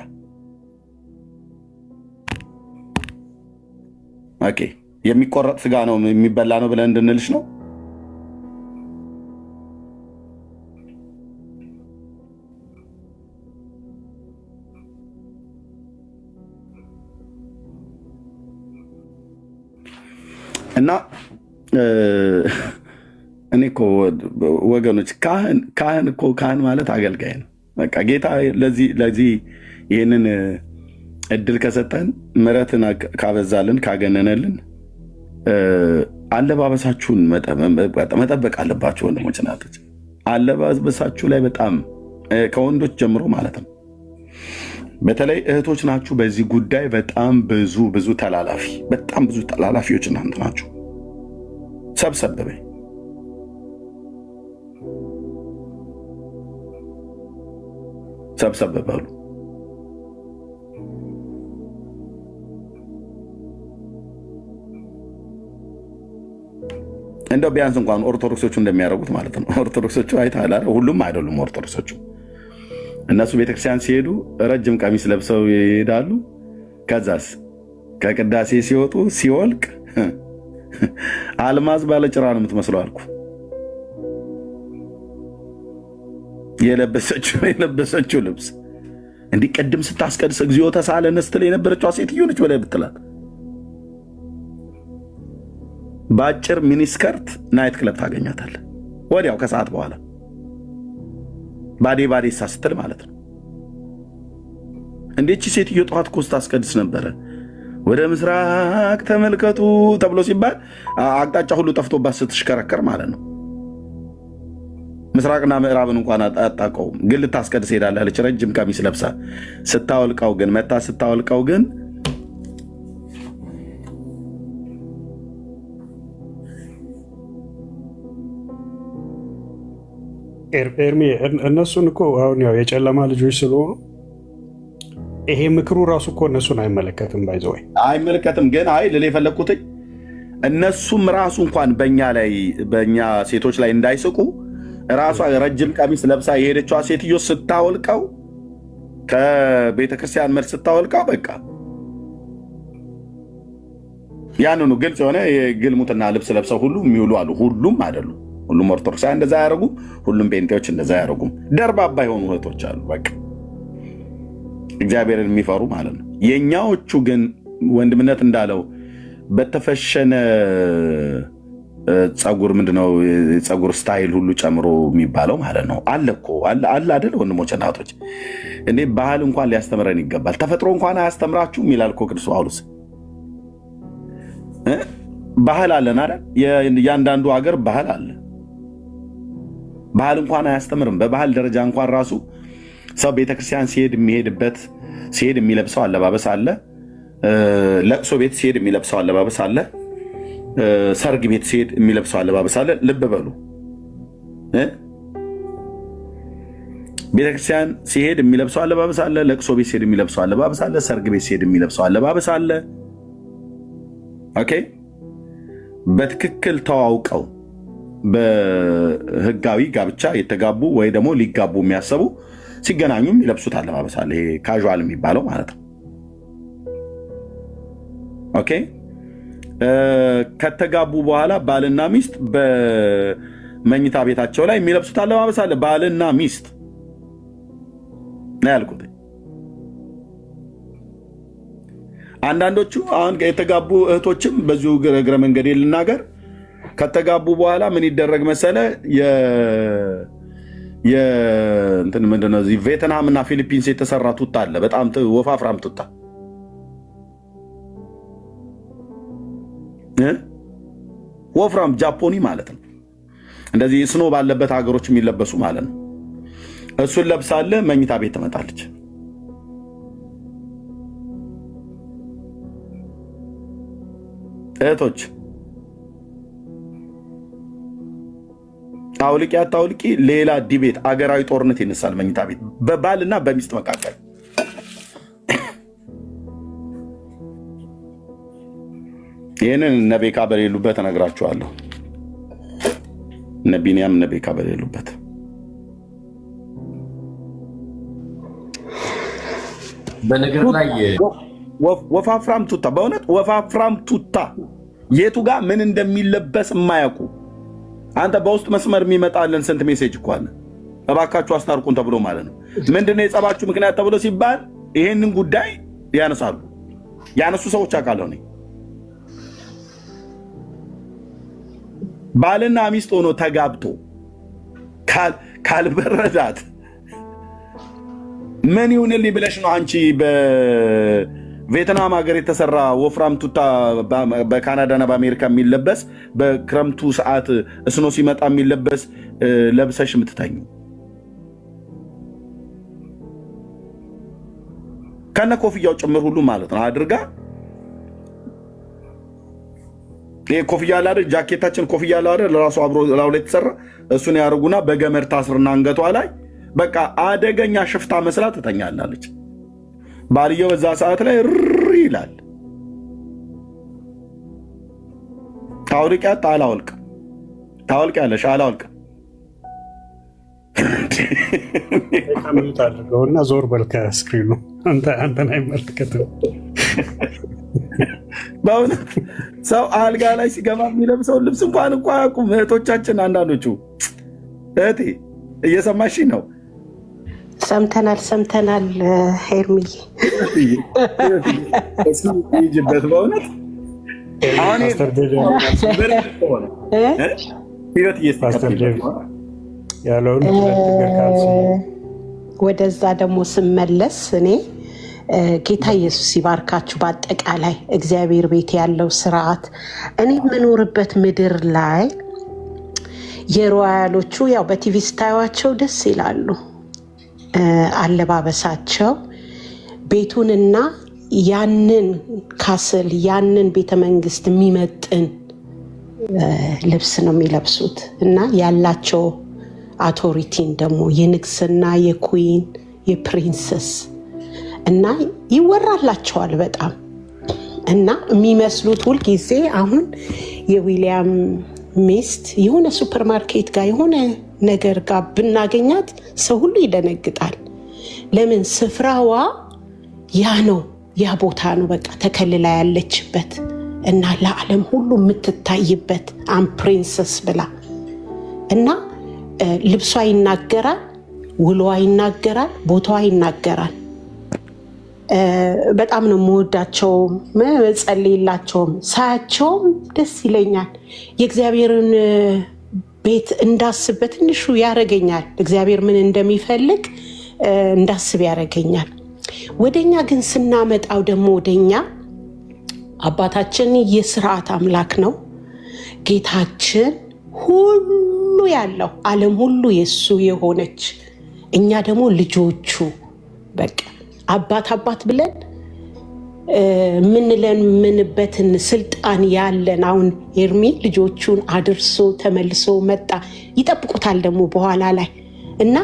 S2: ኦኬ የሚቆረጥ ስጋ ነው የሚበላ ነው ብለን እንድንልሽ ነው። እና እኔ እኮ ወገኖች ካህን ማለት አገልጋይ ነው። በቃ ጌታ ለዚህ ይህንን እድል ከሰጠን ምሕረትን ካበዛልን ካገነነልን አለባበሳችሁን መጠበቅ አለባችሁ ወንድሞች እናቶች። አለባበሳችሁ ላይ በጣም ከወንዶች ጀምሮ ማለት ነው። በተለይ እህቶች ናችሁ በዚህ ጉዳይ በጣም ብዙ ተላላፊዎች እናንተ ናችሁ። ሰብሰብ በይ። ሰብሰብ በሉ። እንደው ቢያንስ እንኳን ኦርቶዶክሶቹ እንደሚያደርጉት ማለት ነው። ኦርቶዶክሶቹ አይተሃል አይደል? ሁሉም አይደሉም ኦርቶዶክሶቹ። እነሱ ቤተክርስቲያን ሲሄዱ ረጅም ቀሚስ ለብሰው ይሄዳሉ። ከዛስ ከቅዳሴ ሲወጡ ሲወልቅ አልማዝ ባለጭራ ነው የምትመስለው አልኩ። የለበሰችው ልብስ እንዲህ ቅድም ስታስቀድስ እግዚኦ ተሳለነ ስትል የነበረችዋ ሴትዮ ነች በላይ ብትላት በአጭር ሚኒስከርት ናይት ክለብ ታገኛታለህ። ወዲያው ከሰዓት በኋላ ባዴሳ ስትል ማለት ነው። እንዴች ሴትዮ ጠዋት እኮ ስታስቀድስ ነበረ። ወደ ምስራቅ ተመልከቱ ተብሎ ሲባል አቅጣጫ ሁሉ ጠፍቶባት ስትሽከረከር ማለት ነው። ምስራቅና ምዕራብን እንኳን አጣቀውም፣ ግን ልታስቀድስ ሄዳለች ረጅም ቀሚስ ለብሳ። ስታወልቀው ግን
S3: ኤርሚ እነሱን እኮ አሁን ያው የጨለማ ልጆች ስለሆኑ ይሄ ምክሩ ራሱ እኮ እነሱን አይመለከትም። ባይዘው
S2: አይመለከትም። ግን ልል የፈለግኩት እነሱም ራሱ እንኳን በእኛ ሴቶች ላይ እንዳይስቁ ራሷ ረጅም ቀሚስ ለብሳ የሄደችዋ ሴትዮ ስታወልቀው ከቤተክርስቲያን መልስ ስታወልቀው በቃ ያንኑ ግልጽ የሆነ የግልሙትና ልብስ ለብሰው ሁሉ የሚውሉ አሉ። ሁሉም አይደሉም። ሁሉም ኦርቶዶክሳውያን እንደዛ አያደርጉም። ሁሉም ጴንጤዎች እንደዛ አያደርጉም። ደርባባ የሆኑ እህቶች አሉ፣ በቃ እግዚአብሔርን የሚፈሩ ማለት ነው። የእኛዎቹ ግን ወንድምነት እንዳለው በተፈሸነ ጸጉር ምንድነው ጸጉር ስታይል ሁሉ ጨምሮ የሚባለው ማለት ነው። አለ እኮ አለ አይደል ወንድሞች እናቶች፣ እንዴ ባህል እንኳን ሊያስተምረን ይገባል። ተፈጥሮ እንኳን አያስተምራችሁም ይላል እኮ ቅዱስ ጳውሎስ። ባህል አለን አይደል? እያንዳንዱ ሀገር ባህል አለ። ባህል እንኳን አያስተምርም። በባህል ደረጃ እንኳን ራሱ ሰው ቤተክርስቲያን ሲሄድ የሚለብሰው አለባበስ አለ። ለቅሶ ቤት ሲሄድ የሚለብሰው አለባበስ አለ። ሰርግ ቤት ሲሄድ የሚለብሰው አለባበስ አለ። ልብ በሉ። ቤተክርስቲያን ሲሄድ የሚለብሰው አለባበስ አለ። ለቅሶ ቤት ሲሄድ የሚለብሰው አለባበስ አለ። ሰርግ ቤት ሲሄድ የሚለብሰው አለባበስ አለ። ኦኬ። በትክክል ተዋውቀው በህጋዊ ጋብቻ የተጋቡ ወይ ደግሞ ሊጋቡ የሚያሰቡ ሲገናኙ የሚለብሱት አለባበስ አለ። ይሄ ካዥዋል የሚባለው ማለት ነው። ኦኬ። ከተጋቡ በኋላ ባልና ሚስት በመኝታ ቤታቸው ላይ የሚለብሱት አለባበስ አለ። ባልና ሚስት ነው ያልኩት። አንዳንዶቹ አሁን የተጋቡ እህቶችም በዚሁ እግረ መንገድ ልናገር፣ ከተጋቡ በኋላ ምን ይደረግ መሰለ እንትን ምንድነው እዚህ ቬትናም እና ፊሊፒንስ የተሰራ ቱታ አለ። በጣም ወፋፍራም ቱታ ወፍራም ጃፖኒ ማለት ነው። እንደዚህ ስኖ ባለበት ሀገሮች የሚለበሱ ማለት ነው። እሱን ለብሳለ መኝታ ቤት ትመጣለች። እህቶች አውልቂ አታውልቂ ሌላ ዲቤት፣ አገራዊ ጦርነት ይነሳል መኝታ ቤት በባልና በሚስት መካከል። ይህንን እነ ቤካ በሌሉበት እነግራችኋለሁ። እነ ቢንያም እነ ቤካ በሌሉበት
S1: በነገር ላይ
S2: ወፋፍራም ቱታ፣ በእውነት ወፋፍራም ቱታ የቱ ጋር ምን እንደሚለበስ የማያውቁ አንተ በውስጥ መስመር የሚመጣልን ስንት ሜሴጅ እኮ አለ። እባካችሁ አስታርቁን ተብሎ ማለት ነው። ምንድነው የጸባችሁ ምክንያት ተብሎ ሲባል ይሄንን ጉዳይ ያነሳሉ። ያነሱ ሰዎች አውቃለሁ እኔ። ባልና ሚስት ሆኖ ተጋብቶ ካልበረዳት ምን ይሁንልኝ ብለሽ ነው አንቺ በቬትናም ሀገር የተሰራ ወፍራም ቱታ በካናዳና በአሜሪካ የሚለበስ በክረምቱ ሰዓት እስኖ ሲመጣ የሚለበስ ለብሰሽ የምትተኙ? ከነ ኮፍያው ጭምር ሁሉ ማለት ነው አድርጋ ኮፍያ አለ አይደል? ጃኬታችን ኮፍያ አለ አይደል? ለራሱ አብሮ ላው ላይ ተሰራ እሱን ያርጉና በገመድ ታስርና አንገቷ ላይ በቃ አደገኛ ሽፍታ መስላ ትተኛላለች። ባልየው በዛ ሰዓት ላይ ይላል። ታውልቂያት አላውልቅ ታውልቂያለሽ አላውልቅ
S3: ሚዩት አድርገውና ዞር በል ከስክሪኑ አንተን አይመለከትም።
S2: በእውነት ሰው አልጋ ላይ ሲገባ የሚለብሰው ልብስ እንኳን እኮ አያውቁም እህቶቻችን። አንዳንዶቹ እህቴ እየሰማሽ ነው?
S4: ሰምተናል ሄርሚዬ
S2: ይጅበት በእውነት አሁን
S3: ያለውን
S4: ወደዛ ደግሞ ስመለስ እኔ ጌታ ኢየሱስ ይባርካችሁ። በአጠቃላይ እግዚአብሔር ቤት ያለው ስርዓት እኔ የምኖርበት ምድር ላይ የሮያሎቹ ያው በቲቪ ስታዩዋቸው ደስ ይላሉ። አለባበሳቸው ቤቱንና ያንን ካስል ያንን ቤተመንግስት የሚመጥን ልብስ ነው የሚለብሱት እና ያላቸው አውቶሪቲን ደግሞ የንግስና የኩዊን የፕሪንሰስ እና ይወራላቸዋል በጣም እና የሚመስሉት ሁልጊዜ አሁን የዊሊያም ሚስት የሆነ ሱፐርማርኬት ጋር የሆነ ነገር ጋር ብናገኛት ሰው ሁሉ ይደነግጣል። ለምን? ስፍራዋ ያ ነው፣ ያ ቦታ ነው በቃ ተከልላ ያለችበት እና ለዓለም ሁሉ የምትታይበት ፕሪንሰስ ብላ እና ልብሷ ይናገራል፣ ውሎዋ ይናገራል፣ ቦታዋ ይናገራል። በጣም ነው የምወዳቸው፣ ጸልይላቸውም ሳያቸውም ደስ ይለኛል። የእግዚአብሔርን ቤት እንዳስብ በትንሹ ያረገኛል። እግዚአብሔር ምን እንደሚፈልግ እንዳስብ ያረገኛል። ወደኛ ግን ስናመጣው ደግሞ ወደኛ አባታችን የስርዓት አምላክ ነው። ጌታችን ሁሉ ያለው ዓለም ሁሉ የሱ የሆነች እኛ ደግሞ ልጆቹ በቃ አባት ብለን ምንለምንበትን ስልጣን ያለን አሁን ኤርሚ ልጆቹን አድርሶ ተመልሶ መጣ። ይጠብቁታል ደግሞ በኋላ ላይ እና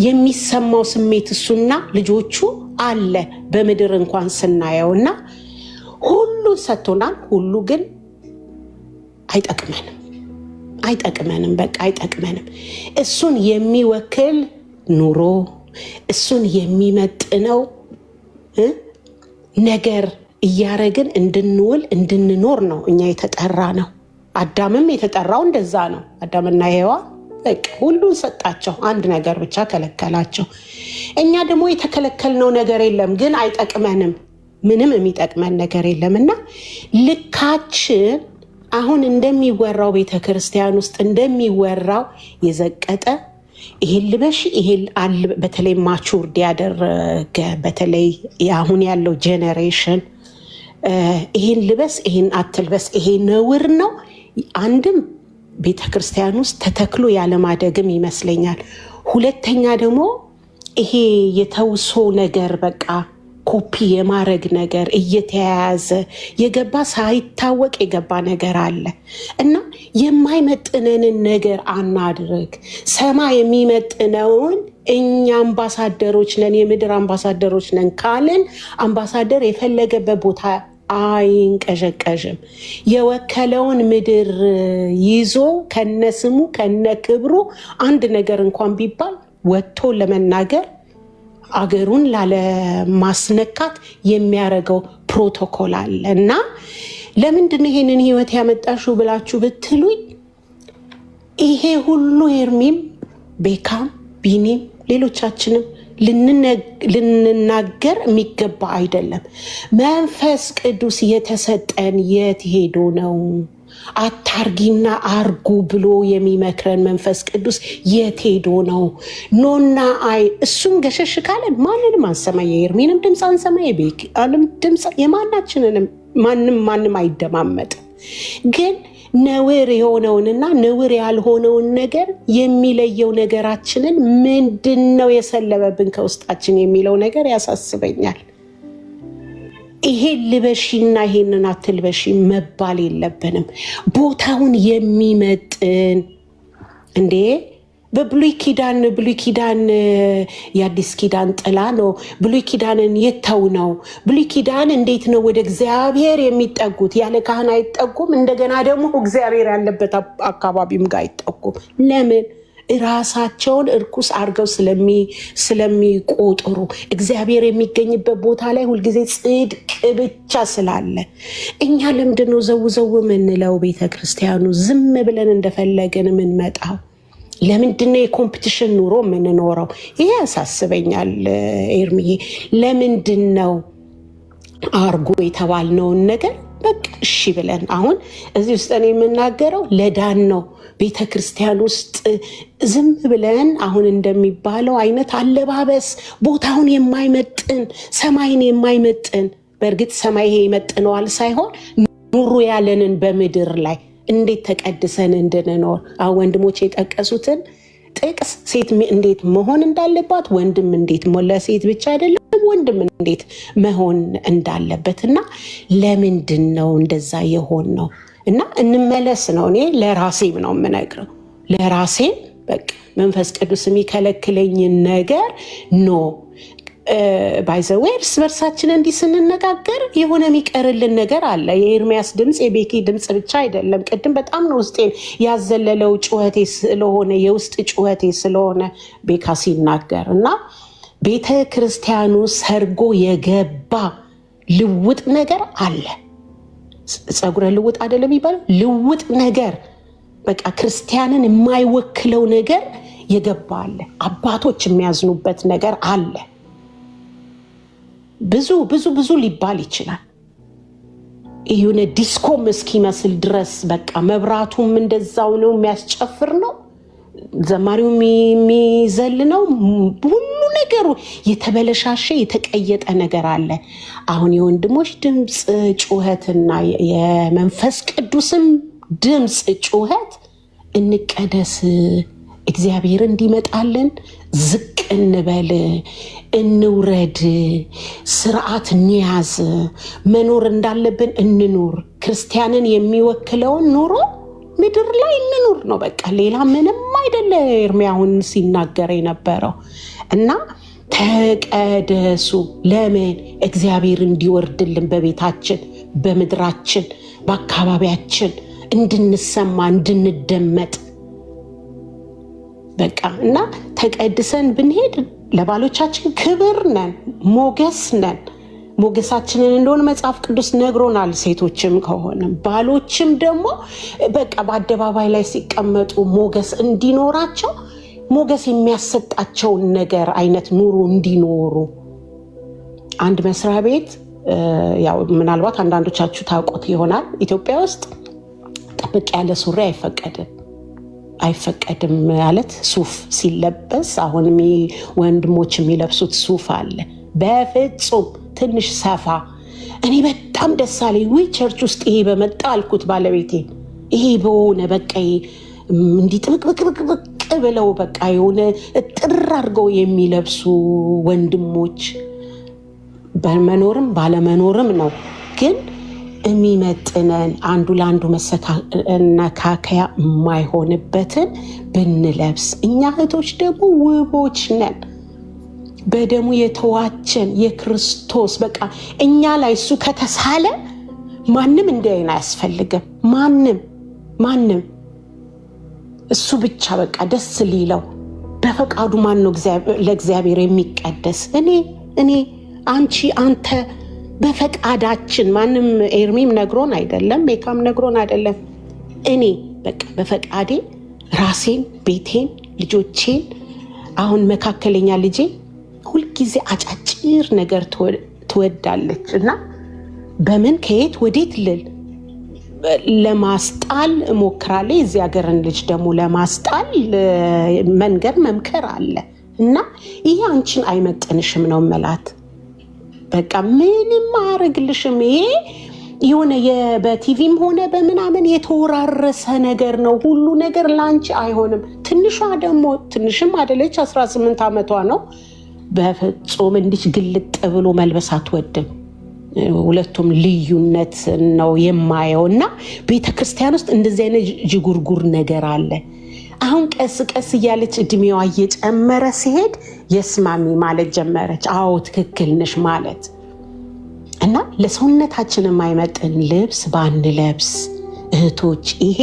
S4: የሚሰማው ስሜት እሱና ልጆቹ አለ በምድር እንኳን ስናየው እና ሁሉ ሰጥቶናል። ሁሉ ግን አይጠቅመንም፣ በቃ አይጠቅመንም። እሱን የሚወክል ኑሮ እሱን የሚመጥነው ነገር እያረግን እንድንውል እንድንኖር ነው እኛ የተጠራ ነው። አዳምም የተጠራው እንደዛ ነው። አዳምና ሔዋን በቃ ሁሉን ሰጣቸው፣ አንድ ነገር ብቻ ከለከላቸው። እኛ ደግሞ የተከለከልነው ነገር የለም፣ ግን አይጠቅመንም። ምንም የሚጠቅመን ነገር የለም እና ልካችን አሁን እንደሚወራው ቤተክርስቲያን ውስጥ እንደሚወራው የዘቀጠ ይሄን ልበሽ ይሄን በተለይ ማቹርድ ያደረገ በተለይ አሁን ያለው ጄኔሬሽን ይሄን ልበስ ይሄን አትልበስ ይሄ ነውር ነው። አንድም ቤተክርስቲያን ውስጥ ተተክሎ ያለማደግም ይመስለኛል። ሁለተኛ ደግሞ ይሄ የተውሶ ነገር በቃ ኮፒ የማረግ ነገር እየተያያዘ የገባ ሳይታወቅ የገባ ነገር አለ እና የማይመጥነንን ነገር አናድርግ። ሰማይ የሚመጥነውን እኛ አምባሳደሮች ነን፣ የምድር አምባሳደሮች ነን ካልን አምባሳደር የፈለገበት ቦታ አይንቀዠቀዥም። የወከለውን ምድር ይዞ ከነስሙ ከነክብሩ አንድ ነገር እንኳን ቢባል ወጥቶ ለመናገር አገሩን ላለማስነካት የሚያደርገው ፕሮቶኮል አለ እና ለምንድን ነው ይሄንን ህይወት ያመጣሽው ብላችሁ ብትሉኝ ይሄ ሁሉ ኤርሚም ቤካም ቢኒም ሌሎቻችንም ልንናገር የሚገባ አይደለም። መንፈስ ቅዱስ የተሰጠን የት ሄዶ ነው? አታርጊና አርጉ ብሎ የሚመክረን መንፈስ ቅዱስ የት ሄዶ ነው? ኖና አይ እሱም ገሸሽ ካለን ማንንም አንሰማ። የኤርሚንም ድምፅ አንሰማ፣ የቤኪንም ድምፅ የማናችንንም ማንም አይደማመጥም። ግን ነውር የሆነውንና ነውር ያልሆነውን ነገር የሚለየው ነገራችንን ምንድን ነው የሰለበብን ከውስጣችን የሚለው ነገር ያሳስበኛል። ይሄን ልበሺና ይሄንን አትልበሺ መባል የለብንም። ቦታውን የሚመጥን እንዴ በብሉይ ኪዳን የአዲስ ኪዳን ጥላ ነው። ብሉይ ኪዳንን የተው ነው። ብሉይ ኪዳን እንዴት ነው ወደ እግዚአብሔር የሚጠጉት? ያለ ካህን አይጠጉም። እንደገና ደግሞ እግዚአብሔር ያለበት አካባቢም ጋር አይጠጉም። ለምን? ራሳቸውን እርኩስ አድርገው ስለሚቆጥሩ እግዚአብሔር የሚገኝበት ቦታ ላይ ሁልጊዜ ጽድቅ ብቻ ስላለ እኛ ለምንድነው ዘው የምንለው? ቤተክርስቲያኑ ዝም ብለን እንደፈለግን የምንመጣው ለምንድነው? የኮምፒቲሽን ኑሮ የምንኖረው? ይሄ ያሳስበኛል ኤርሚዬ። ለምንድነው አርጎ የተባልነውን ነገር በቃ እሺ ብለን አሁን እዚህ ውስጥ እኔ የምናገረው ለዳን ነው። ቤተ ክርስቲያን ውስጥ ዝም ብለን አሁን እንደሚባለው አይነት አለባበስ ቦታውን የማይመጥን ሰማይን የማይመጥን በእርግጥ ሰማይ ይሄ ይመጥነዋል ሳይሆን ኑሩ ያለንን በምድር ላይ እንዴት ተቀድሰን እንድንኖር አሁን ወንድሞች የጠቀሱትን ጥቅስ ሴት እንዴት መሆን እንዳለባት ወንድም እንዴት ለሴት ብቻ አይደለም ወንድም እንዴት መሆን እንዳለበት እና ለምንድን ነው እንደዛ የሆን ነው? እና እንመለስ ነው። እኔ ለራሴም ነው የምነግረው። ለራሴም በቃ መንፈስ ቅዱስ የሚከለክለኝን ነገር ኖ ባይዘዌ እርስ በርሳችን እንዲህ ስንነጋገር የሆነ የሚቀርልን ነገር አለ። የኤርሚያስ ድምፅ የቤኪ ድምፅ ብቻ አይደለም። ቅድም በጣም ነው ውስጤን ያዘለለው ጩኸቴ ስለሆነ የውስጥ ጩኸቴ ስለሆነ ቤካ ሲናገር እና ቤተ ክርስቲያኑ ሰርጎ የገባ ልውጥ ነገር አለ። ፀጉረ ልውጥ አይደለም ይባላል። ልውጥ ነገር በቃ ክርስቲያንን የማይወክለው ነገር የገባ አለ። አባቶች የሚያዝኑበት ነገር አለ። ብዙ ሊባል ይችላል። ይሁን ዲስኮም እስኪመስል ድረስ በቃ መብራቱም እንደዛው ነው፣ የሚያስጨፍር ነው፣ ዘማሪው የሚዘል ነው። ሁሉ ነገሩ የተበለሻሸ የተቀየጠ ነገር አለ። አሁን የወንድሞች ድምፅ ጩኸትና የመንፈስ ቅዱስም ድምፅ ጩኸት እንቀደስ፣ እግዚአብሔር እንዲመጣልን ዝቅ እንበል፣ እንውረድ፣ ስርዓት እንያዝ፣ መኖር እንዳለብን እንኑር። ክርስቲያንን የሚወክለውን ኑሮ ምድር ላይ እንኑር ነው በቃ። ሌላ ምንም አይደለ ኤርምያውን ሲናገር የነበረው እና ተቀደሱ። ለምን? እግዚአብሔር እንዲወርድልን በቤታችን፣ በምድራችን፣ በአካባቢያችን እንድንሰማ እንድንደመጥ በቃ እና ተቀድሰን ብንሄድ ለባሎቻችን ክብር ነን፣ ሞገስ ነን። ሞገሳችንን እንደሆነ መጽሐፍ ቅዱስ ነግሮናል። ሴቶችም ከሆነ ባሎችም ደግሞ በቃ በአደባባይ ላይ ሲቀመጡ ሞገስ እንዲኖራቸው፣ ሞገስ የሚያሰጣቸውን ነገር አይነት ኑሮ እንዲኖሩ። አንድ መስሪያ ቤት ያው ምናልባት አንዳንዶቻችሁ ታውቁት ይሆናል። ኢትዮጵያ ውስጥ ጥብቅ ያለ ሱሪ አይፈቀድም ማለት ሱፍ ሲለበስ አሁን ወንድሞች የሚለብሱት ሱፍ አለ። በፍጹም ትንሽ ሰፋ። እኔ በጣም ደስ አለኝ። ቸርች ውስጥ ይሄ በመጣ አልኩት ባለቤቴ፣ ይሄ በሆነ በቃ እንዲህ ጥብቅብቅብቅ ብለው በቃ የሆነ ጥር አድርገው የሚለብሱ ወንድሞች በመኖርም ባለመኖርም ነው። ግን የሚመጥነን አንዱ ለአንዱ መነካከያ የማይሆንበትን ብንለብስ፣ እኛ እህቶች ደግሞ ውቦች ነን። በደሙ የተዋጀን የክርስቶስ በቃ እኛ ላይ እሱ ከተሳለ ማንም እንዲያይን አያስፈልግም። ማንም እሱ ብቻ በቃ ደስ ሊለው በፈቃዱ። ማን ነው ለእግዚአብሔር የሚቀደስ? እኔ፣ አንቺ፣ አንተ በፈቃዳችን። ማንም ኤርሚም ነግሮን አይደለም፣ ሜካም ነግሮን አይደለም። እኔ በቃ በፈቃዴ ራሴን፣ ቤቴን፣ ልጆቼን። አሁን መካከለኛ ልጄ ሁልጊዜ አጫጭር ነገር ትወዳለች እና በምን ከየት ወዴት ልል ለማስጣል እሞክራለሁ። የዚህ ሀገርን ልጅ ደግሞ ለማስጣል መንገድ መምከር አለ እና ይሄ አንቺን አይመጥንሽም ነው መላት። በቃ ምንም አያደርግልሽም። ይሄ የሆነ በቲቪም ሆነ በምናምን የተወራረሰ ነገር ነው። ሁሉ ነገር ለአንቺ አይሆንም። ትንሿ ደግሞ ትንሽም አይደለች፣ 18 ዓመቷ ነው። በፍጹም እንዲች ግልጥ ብሎ መልበስ አትወድም። ሁለቱም ልዩነት ነው የማየው እና ቤተክርስቲያን ውስጥ እንደዚህ አይነት ጅጉርጉር ነገር አለ። አሁን ቀስ ቀስ እያለች እድሜዋ እየጨመረ ሲሄድ የስማሚ ማለት ጀመረች። አዎ ትክክል ነሽ ማለት እና ለሰውነታችን የማይመጥን ልብስ ባንለብስ እህቶች፣ ይሄ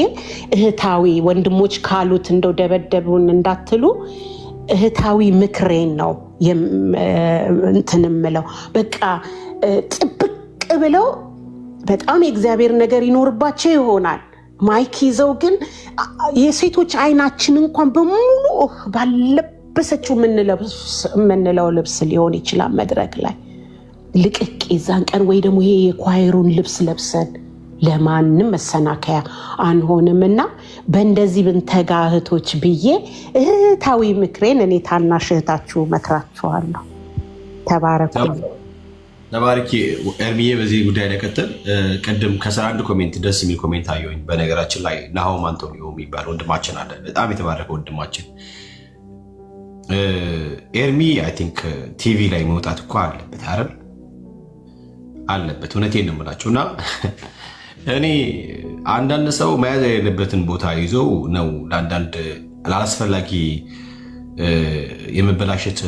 S4: እህታዊ ወንድሞች ካሉት እንደው ደበደቡን እንዳትሉ እህታዊ ምክሬን ነው እንትን እምለው። በቃ ጥብቅ ብለው በጣም የእግዚአብሔር ነገር ይኖርባቸው ይሆናል ማይክ ይዘው፣ ግን የሴቶች አይናችን እንኳን በሙሉ ባለበሰችው የምንለው ልብስ ሊሆን ይችላል መድረክ ላይ ልቅቅ የዛን ቀን፣ ወይ ደግሞ ይሄ የኳይሩን ልብስ ለብሰን ለማንም መሰናከያ አንሆንም እና በእንደዚህ ብንተጋ እህቶች ብዬ እህታዊ ምክሬን እኔ ታናሽ እህታችሁ መክራችኋለሁ። ተባረኩ።
S1: ተባረኪ ኤርሚዬ። በዚህ ጉዳይ ላይ ቀጥል። ቅድም ከስራ አንድ ኮሜንት ደስ የሚል ኮሜንት አየሁኝ። በነገራችን ላይ ናሆም አንቶኒዮ የሚባል ወንድማችን አለ፣ በጣም የተባረከ ወንድማችን። ኤርሚ አይ ቲንክ ቲቪ ላይ መውጣት እኮ አለበት አይደል? አለበት። እውነቴን ነው የምላችሁ እና እኔ አንዳንድ ሰው መያዝ የሌለበትን ቦታ ይዘው ነው ለአንዳንድ ላላስፈላጊ የመበላሸት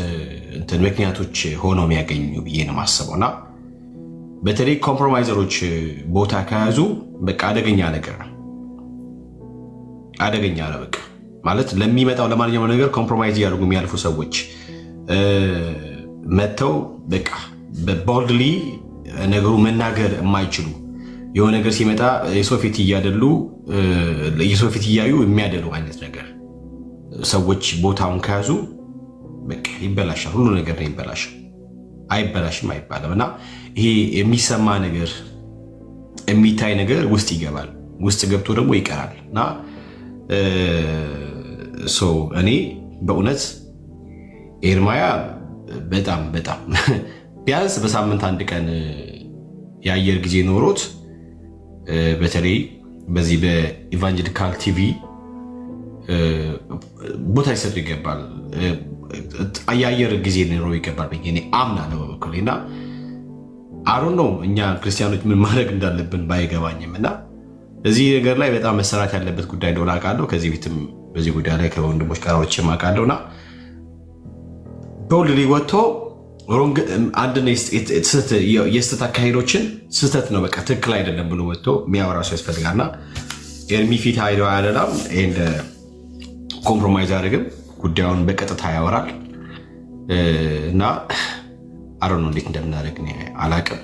S1: ምክንያቶች ሆነው የሚያገኙ ብዬ ነው የማስበው። እና በተለይ ኮምፕሮማይዘሮች ቦታ ከያዙ በቃ አደገኛ ነገር ነው። አደገኛ ነው በቃ ማለት ለሚመጣው ለማንኛውም ነገር ኮምፕሮማይዝ እያደረጉ የሚያልፉ ሰዎች መጥተው በቃ በቦልድሊ ነገሩ መናገር የማይችሉ የሆነ ነገር ሲመጣ የሰው ፊት እያደሉ የሰው ፊት እያዩ የሚያደሉ አይነት ነገር ሰዎች ቦታውን ከያዙ በቃ ይበላሻል። ሁሉ ነገር ነው ይበላሻል። አይበላሽም አይባልም። እና ይሄ የሚሰማ ነገር የሚታይ ነገር ውስጥ ይገባል። ውስጥ ገብቶ ደግሞ ይቀራል። እና እኔ በእውነት ኤርማያ በጣም በጣም ቢያንስ በሳምንት አንድ ቀን የአየር ጊዜ ኖሮት በተለይ በዚህ በኢቫንጀሊካል ቲቪ ቦታ ሊሰጡ ይገባል። አየር ጊዜ ሊኖረው ይገባል ብዬ እኔ አምናለሁ በበኩሌ እና አሮን ነው እኛ ክርስቲያኖች ምን ማድረግ እንዳለብን ባይገባኝም እና እዚህ ነገር ላይ በጣም መሰራት ያለበት ጉዳይ እንደሆነ አውቃለሁ። ከዚህ ቤትም በዚህ ጉዳይ ላይ ከወንድሞች ጋራዎችም አውቃለሁ እና በውልድ ወጥቶ አንድ የስህተት አካሄዶችን ስህተት ነው በቃ ትክክል አይደለም ብሎ ወጥቶ የሚያወራ ሰው ያስፈልጋልና ኤርሚ ፊት ሀይዶ አያደላም እንደ ኮምፕሮማይዝ አድርግም ጉዳዩን በቀጥታ ያወራል እና አሮን ነው እንዴት እንደምናደርግ አላውቅም።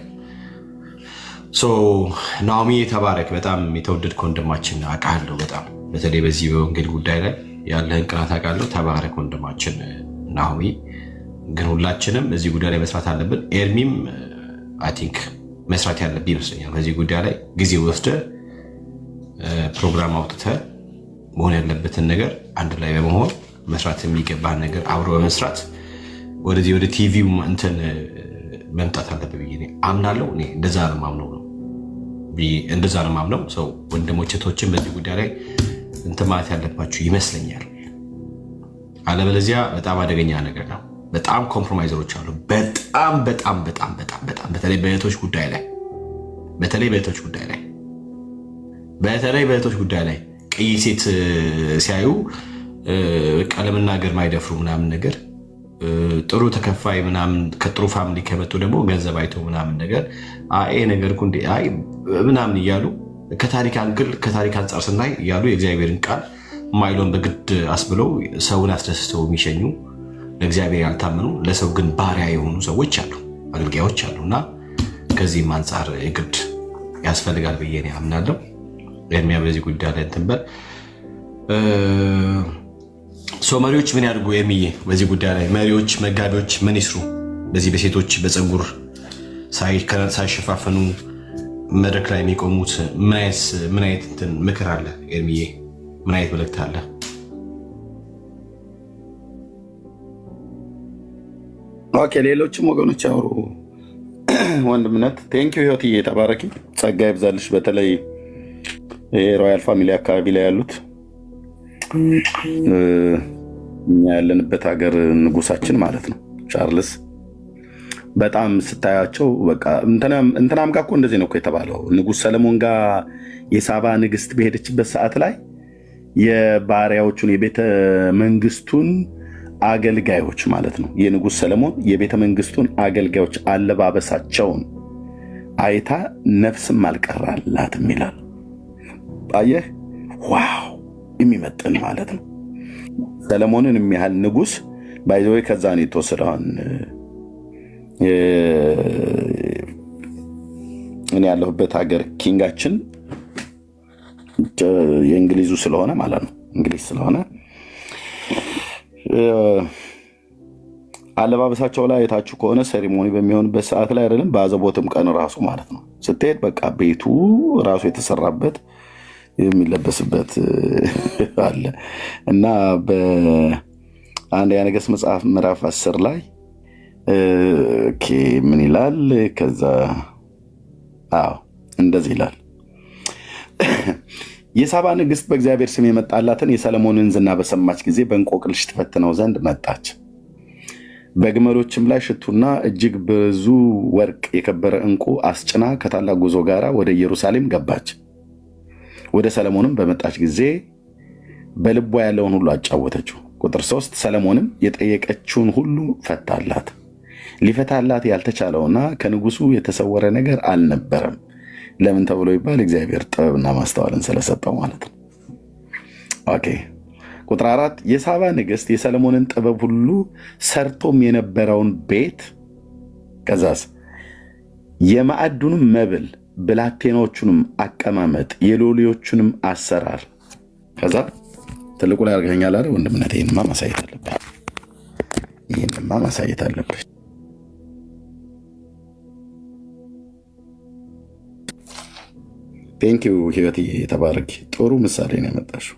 S1: ናኦሚ የተባረክ በጣም የተወደድክ ወንድማችን አውቃለሁ። በጣም በተለይ በዚህ በወንጌል ጉዳይ ላይ ያለህን ቅናት አውቃለሁ። ተባረክ ወንድማችን ናኦሚ። ግን ሁላችንም እዚህ ጉዳይ ላይ መስራት አለብን። ኤርሚም አይ ቲንክ መስራት ያለብን ይመስለኛል። በዚህ ጉዳይ ላይ ጊዜ ወስደህ ፕሮግራም አውጥተህ መሆን ያለበትን ነገር አንድ ላይ በመሆን መስራት የሚገባህን ነገር አብሮ በመስራት ወደዚህ ወደ ቲቪው እንትን መምጣት አለብህ ብዬ አምናለሁ። እኔ እንደዛ ነው የማምነው እንደዛ ነው የማምነው። ሰው ወንድሞች እህቶችን በዚህ ጉዳይ ላይ እንትን ማለት ያለባችሁ ይመስለኛል። አለበለዚያ በጣም አደገኛ ነገር ነው። በጣም ኮምፕሮማይዘሮች አሉ። በጣም በጣም በጣም በጣም በጣም በተለይ በእህቶች ጉዳይ ላይ ቀይ ሴት ሲያዩ ቀለምናገር ማይደፍሩ ምናምን ነገር ጥሩ ተከፋይ ምናምን ከጥሩ ፋሚሊ ከመጡ ደግሞ ገንዘብ አይቶ ምናምን ነገር አይ ነገር ኩንዴ አይ ምናምን እያሉ ከታሪክ አንግል ከታሪክ አንጻር ስናይ እያሉ የእግዚአብሔርን ቃል ማይሎን በግድ አስብለው ሰውን አስደስተው የሚሸኙ ለእግዚአብሔር ያልታመኑ ለሰው ግን ባሪያ የሆኑ ሰዎች አሉ፣ አገልጋዮች አሉ እና ከዚህም አንጻር የግድ ያስፈልጋል ብዬ እኔ አምናለሁ። ኤርሚያ በዚህ ጉዳይ ላይ እንትን በል መሪዎች ምን ያድርጉ? የሚዬ በዚህ ጉዳይ ላይ መሪዎች መጋቢዎች ምን ይስሩ? በዚህ በሴቶች በፀጉር ሳይሸፋፈኑ መድረክ ላይ የሚቆሙት ምን አይነት እንትን ምክር አለ? ኤርሚዬ ምን አይነት መልእክት አለ?
S2: ኦኬ ሌሎችም ወገኖች ያወሩ። ወንድምነት ቴንኪው ህይወትዬ ተባረኪ፣ ጸጋ ይብዛልሽ። በተለይ ሮያል ፋሚሊ አካባቢ ላይ ያሉት እኛ ያለንበት ሀገር ንጉሳችን ማለት ነው ቻርልስ በጣም ስታያቸው በቃ እንትናም ጋር እኮ እንደዚህ ነው እኮ የተባለው። ንጉስ ሰለሞን ጋር የሳባ ንግስት በሄደችበት ሰዓት ላይ የባሪያዎቹን የቤተ መንግስቱን አገልጋዮች ማለት ነው የንጉስ ሰለሞን የቤተ መንግስቱን አገልጋዮች አለባበሳቸውን አይታ ነፍስም አልቀራላትም ይላል። አየህ፣ ዋው የሚመጥን ማለት ነው። ሰለሞንን የሚያህል ንጉስ ባይዘው ከዛ ነው የተወሰደውን። እኔ ያለሁበት ሀገር ኪንጋችን የእንግሊዙ ስለሆነ ማለት ነው እንግሊዝ ስለሆነ አለባበሳቸው ላይ የታችሁ ከሆነ ሴሪሞኒ በሚሆንበት ሰዓት ላይ አይደለም በአዘቦትም ቀን ራሱ ማለት ነው ስትሄድ በቃ ቤቱ ራሱ የተሰራበት የሚለበስበት አለ እና በአንደኛ ነገሥት መጽሐፍ ምዕራፍ 10 ላይ ምን ይላል? ከዛ እንደዚህ ይላል የሳባ ንግስት በእግዚአብሔር ስም የመጣላትን የሰለሞንን ዝና በሰማች ጊዜ በእንቆቅልሽ ትፈትነው ዘንድ መጣች። በግመሎችም ላይ ሽቱና እጅግ ብዙ ወርቅ የከበረ ዕንቁ አስጭና ከታላቅ ጉዞ ጋር ወደ ኢየሩሳሌም ገባች። ወደ ሰለሞንም በመጣች ጊዜ በልቧ ያለውን ሁሉ አጫወተችው። ቁጥር 3 ሰለሞንም የጠየቀችውን ሁሉ ፈታላት። ሊፈታላት ያልተቻለውና ከንጉሱ የተሰወረ ነገር አልነበረም። ለምን ተብሎ ይባል? እግዚአብሔር ጥበብና ማስተዋልን ስለሰጠው ማለት ነው። ኦኬ ቁጥር 4 የሳባ ንግስት የሰለሞንን ጥበብ ሁሉ ሰርቶም የነበረውን ቤት ከዛስ የማዕዱንም መብል ብላቴኖቹንም አቀማመጥ የሎሌዎቹንም አሰራር ከዛ ትልቁ ላይ አድርገኛል አይደል ወንድምነት? ይሄንማ ማሳየት አለብህ። ቴንኪው ህይወትዬ የተባረክ ጥሩ ምሳሌ ነው ያመጣሽው።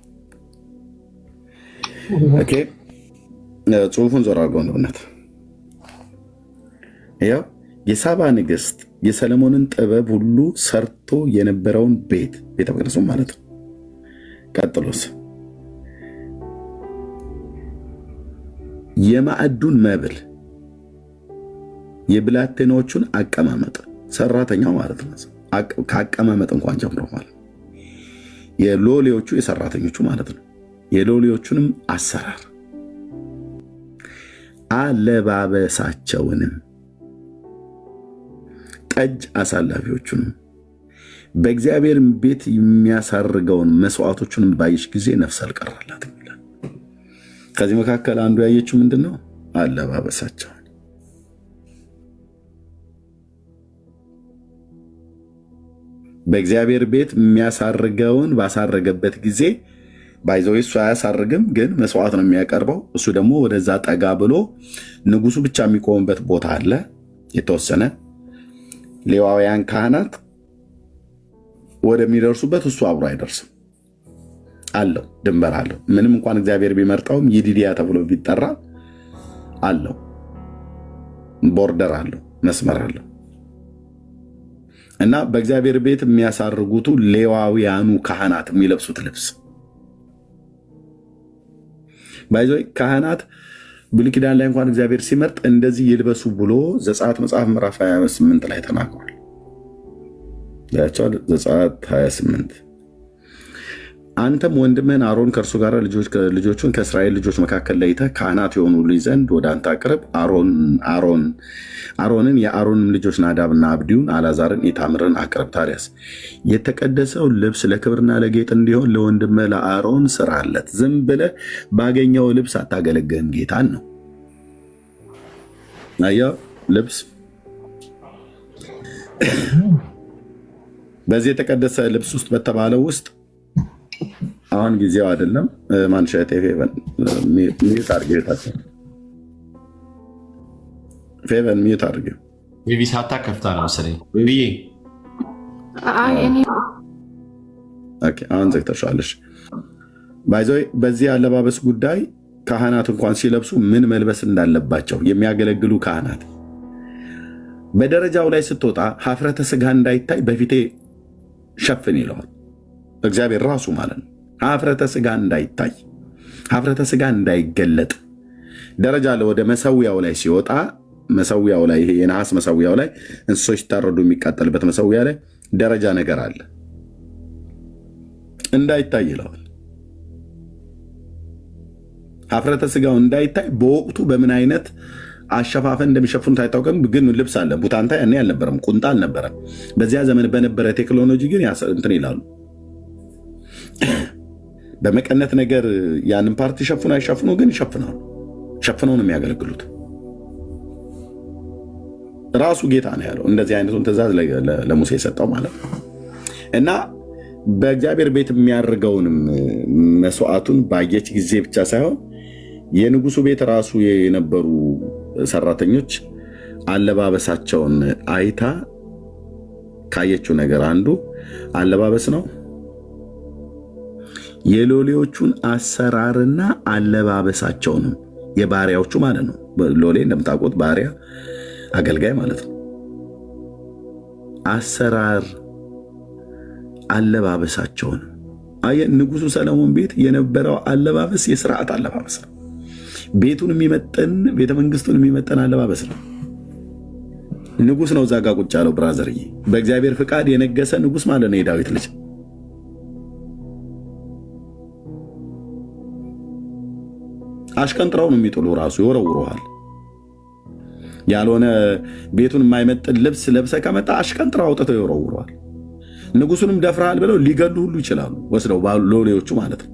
S2: ኦኬ ጽሁፉን ዞር አድርገው ወንድምነት። ያው የሳባ ንግስት የሰለሞንን ጥበብ ሁሉ ሰርቶ የነበረውን ቤተ መቅደሱ ማለት ነው። ቀጥሎስ የማዕዱን መብል፣ የብላቴናዎቹን አቀማመጥ፣ ሰራተኛው ማለት ነው። ከአቀማመጥ እንኳን ጀምሮ ማለት የሎሌዎቹ የሰራተኞቹ ማለት ነው። የሎሌዎቹንም አሰራር፣ አለባበሳቸውንም፣ ጠጅ አሳላፊዎቹንም፣ በእግዚአብሔር ቤት የሚያሳርገውን መስዋዕቶቹንም ባየች ጊዜ ነፍስ አልቀራላትም ይላል። ከዚህ መካከል አንዱ ያየችው ምንድን ነው? አለባበሳቸውን። በእግዚአብሔር ቤት የሚያሳርገውን ባሳረገበት ጊዜ ባይዘው እሱ አያሳርግም፣ ግን መስዋዕት ነው የሚያቀርበው። እሱ ደግሞ ወደዛ ጠጋ ብሎ ንጉሱ ብቻ የሚቆምበት ቦታ አለ የተወሰነ። ሌዋውያን ካህናት ወደሚደርሱበት እሱ አብሮ አይደርስም አለው፣ ድንበር አለው። ምንም እንኳን እግዚአብሔር ቢመርጠውም ይዲዲያ ተብሎ ቢጠራ አለው፣ ቦርደር አለው፣ መስመር አለው። እና በእግዚአብሔር ቤት የሚያሳርጉቱ ሌዋውያኑ ካህናት የሚለብሱት ልብስ ባይዞ ካህናት ብሉይ ኪዳን ላይ እንኳን እግዚአብሔር ሲመርጥ እንደዚህ ይልበሱ ብሎ ዘጸአት መጽሐፍ ምዕራፍ 28 ላይ ተናግሯል። ዘጸአት 28 አንተም ወንድምህን አሮን ከእርሱ ጋር ልጆቹን ከእስራኤል ልጆች መካከል ለይተህ ካህናት የሆኑልኝ ዘንድ ወደ አንተ አቅርብ። አሮንን የአሮንም ልጆች ናዳብና አብዲውን፣ አልዓዛርን፣ ኢታምርን አቅርብ። ታዲያስ የተቀደሰው ልብስ ለክብርና ለጌጥ እንዲሆን ለወንድምህ ለአሮን ስራለት። ዝም ብለህ ባገኘው ልብስ አታገለግልም ጌታን ነው። አየው ልብስ በዚህ የተቀደሰ ልብስ ውስጥ በተባለው ውስጥ አሁን ጊዜው አይደለም። ማንሸት ሚዩት አድርጌ ፌቨን ሚዩት አድርጌ
S1: ቤቢ ሳታ ከፍታ ነው መሰለኝ። ቤቢዬ
S2: አሁን ዘግተሻለሽ። ባይዞ በዚህ አለባበስ ጉዳይ ካህናት እንኳን ሲለብሱ ምን መልበስ እንዳለባቸው የሚያገለግሉ ካህናት በደረጃው ላይ ስትወጣ ሀፍረተ ስጋ እንዳይታይ በፊቴ ሸፍን ይለዋል እግዚአብሔር ራሱ ማለት ነው። ሀፍረተ ስጋ እንዳይታይ፣ ሀፍረተ ስጋ እንዳይገለጥ ደረጃ አለ። ወደ መሰዊያው ላይ ሲወጣ መሰዊያው ላይ ይሄ የነሐስ መሰዊያው ላይ እንስሶች ሲታረዱ የሚቃጠልበት መሰዊያ ላይ ደረጃ ነገር አለ፣ እንዳይታይ ይለዋል። ሀፍረተ ስጋው እንዳይታይ በወቅቱ በምን አይነት አሸፋፈን እንደሚሸፍኑት አይታወቅም። ግን ልብስ አለ። ቡታንታ ያኔ አልነበረም፣ ቁንጣ አልነበረም። በዚያ ዘመን በነበረ ቴክኖሎጂ ግን እንትን ይላሉ። በመቀነት ነገር ያንን ፓርቲ ሸፍኑ አይሸፍኑ ግን ይሸፍናሉ። ሸፍነው ነው የሚያገለግሉት። ራሱ ጌታ ነው ያለው እንደዚህ አይነቱን ትእዛዝ ለሙሴ የሰጠው ማለት ነው። እና በእግዚአብሔር ቤት የሚያደርገውንም መስዋዕቱን ባየች ጊዜ ብቻ ሳይሆን የንጉሱ ቤት ራሱ የነበሩ ሰራተኞች አለባበሳቸውን አይታ ካየችው ነገር አንዱ አለባበስ ነው። የሎሌዎቹን አሰራርና አለባበሳቸውንም የባሪያዎቹ ማለት ነው። ሎሌ እንደምታውቁት ባሪያ አገልጋይ ማለት ነው። አሰራር አለባበሳቸውን ንጉሱ ሰለሞን ቤት የነበረው አለባበስ የስርዓት አለባበስ ነው። ቤቱን የሚመጠን ቤተ መንግስቱን የሚመጠን አለባበስ ነው። ንጉስ ነው እዛ ጋ ቁጭ ያለው ብራዘርዬ፣ በእግዚአብሔር ፍቃድ የነገሰ ንጉስ ማለት ነው። የዳዊት ልጅ አሽቀንጥረው ነው የሚጥሉ፣ ራሱ ይወረውረዋል። ያልሆነ ቤቱን የማይመጥን ልብስ ለብሰ ከመጣ አሽቀንጥረው አውጥተው ይወረውረዋል። ንጉሱንም ደፍረሃል ብለው ሊገሉ ሁሉ ይችላሉ፣ ወስደው ሎሌዎቹ ማለት ነው።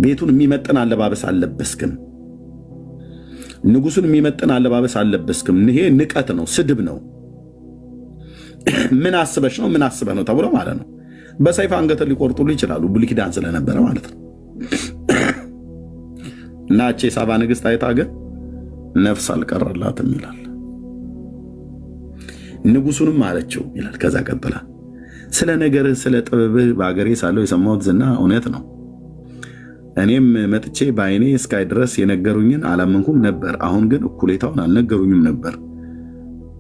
S2: ቤቱን የሚመጥን አለባበስ አልለበስክም፣ ንጉሱን የሚመጥን አለባበስ አልለበስክም። ይሄ ንቀት ነው፣ ስድብ ነው። ምን አስበሽ ነው ምን አስበህ ነው ተብሎ ማለት ነው። በሰይፍ አንገትን ሊቆርጡሉ ይችላሉ፣ ብሉይ ኪዳን ስለነበረ ማለት ነው። እና እቺ የሳባ ንግስት አይታ ግን ነፍስ አልቀረላትም ይላል። ንጉሱንም አለችው ይላል። ከዛ ቀጥላ ስለ ነገርህ ስለ ጥበብህ በአገሬ ሳለው የሰማሁት ዝና እውነት ነው። እኔም መጥቼ በዓይኔ እስካይ ድረስ የነገሩኝን አላመንኩም ነበር። አሁን ግን እኩሌታውን አልነገሩኝም ነበር።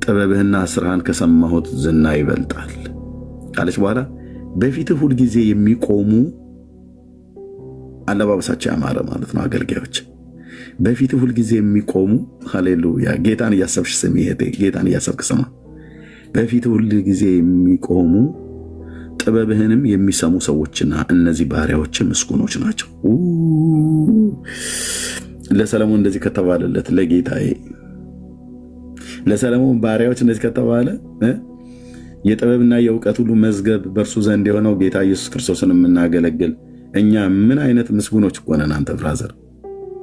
S2: ጥበብህና ስራህን ከሰማሁት ዝና ይበልጣል ካለች በኋላ በፊትህ ሁልጊዜ የሚቆሙ አለባበሳቸው ያማረ ማለት ነው አገልጋዮች በፊት ሁልጊዜ የሚቆሙ ሃሌሉያ። ጌታን እያሰብሽ ስሚ እህቴ፣ ጌታን እያሰብክ ስማ። በፊት ሁልጊዜ የሚቆሙ ጥበብህንም የሚሰሙ ሰዎችና እነዚህ ባሪያዎች ምስጉኖች ናቸው። ለሰለሞን እንደዚህ ከተባለለት ለጌታዬ ለሰለሞን ባሪያዎች እንደዚህ ከተባለ የጥበብና የእውቀት ሁሉ መዝገብ በእርሱ ዘንድ የሆነው ጌታ ኢየሱስ ክርስቶስን የምናገለግል እኛ ምን አይነት ምስጉኖች እኮ ነን። አንተ ብራዘር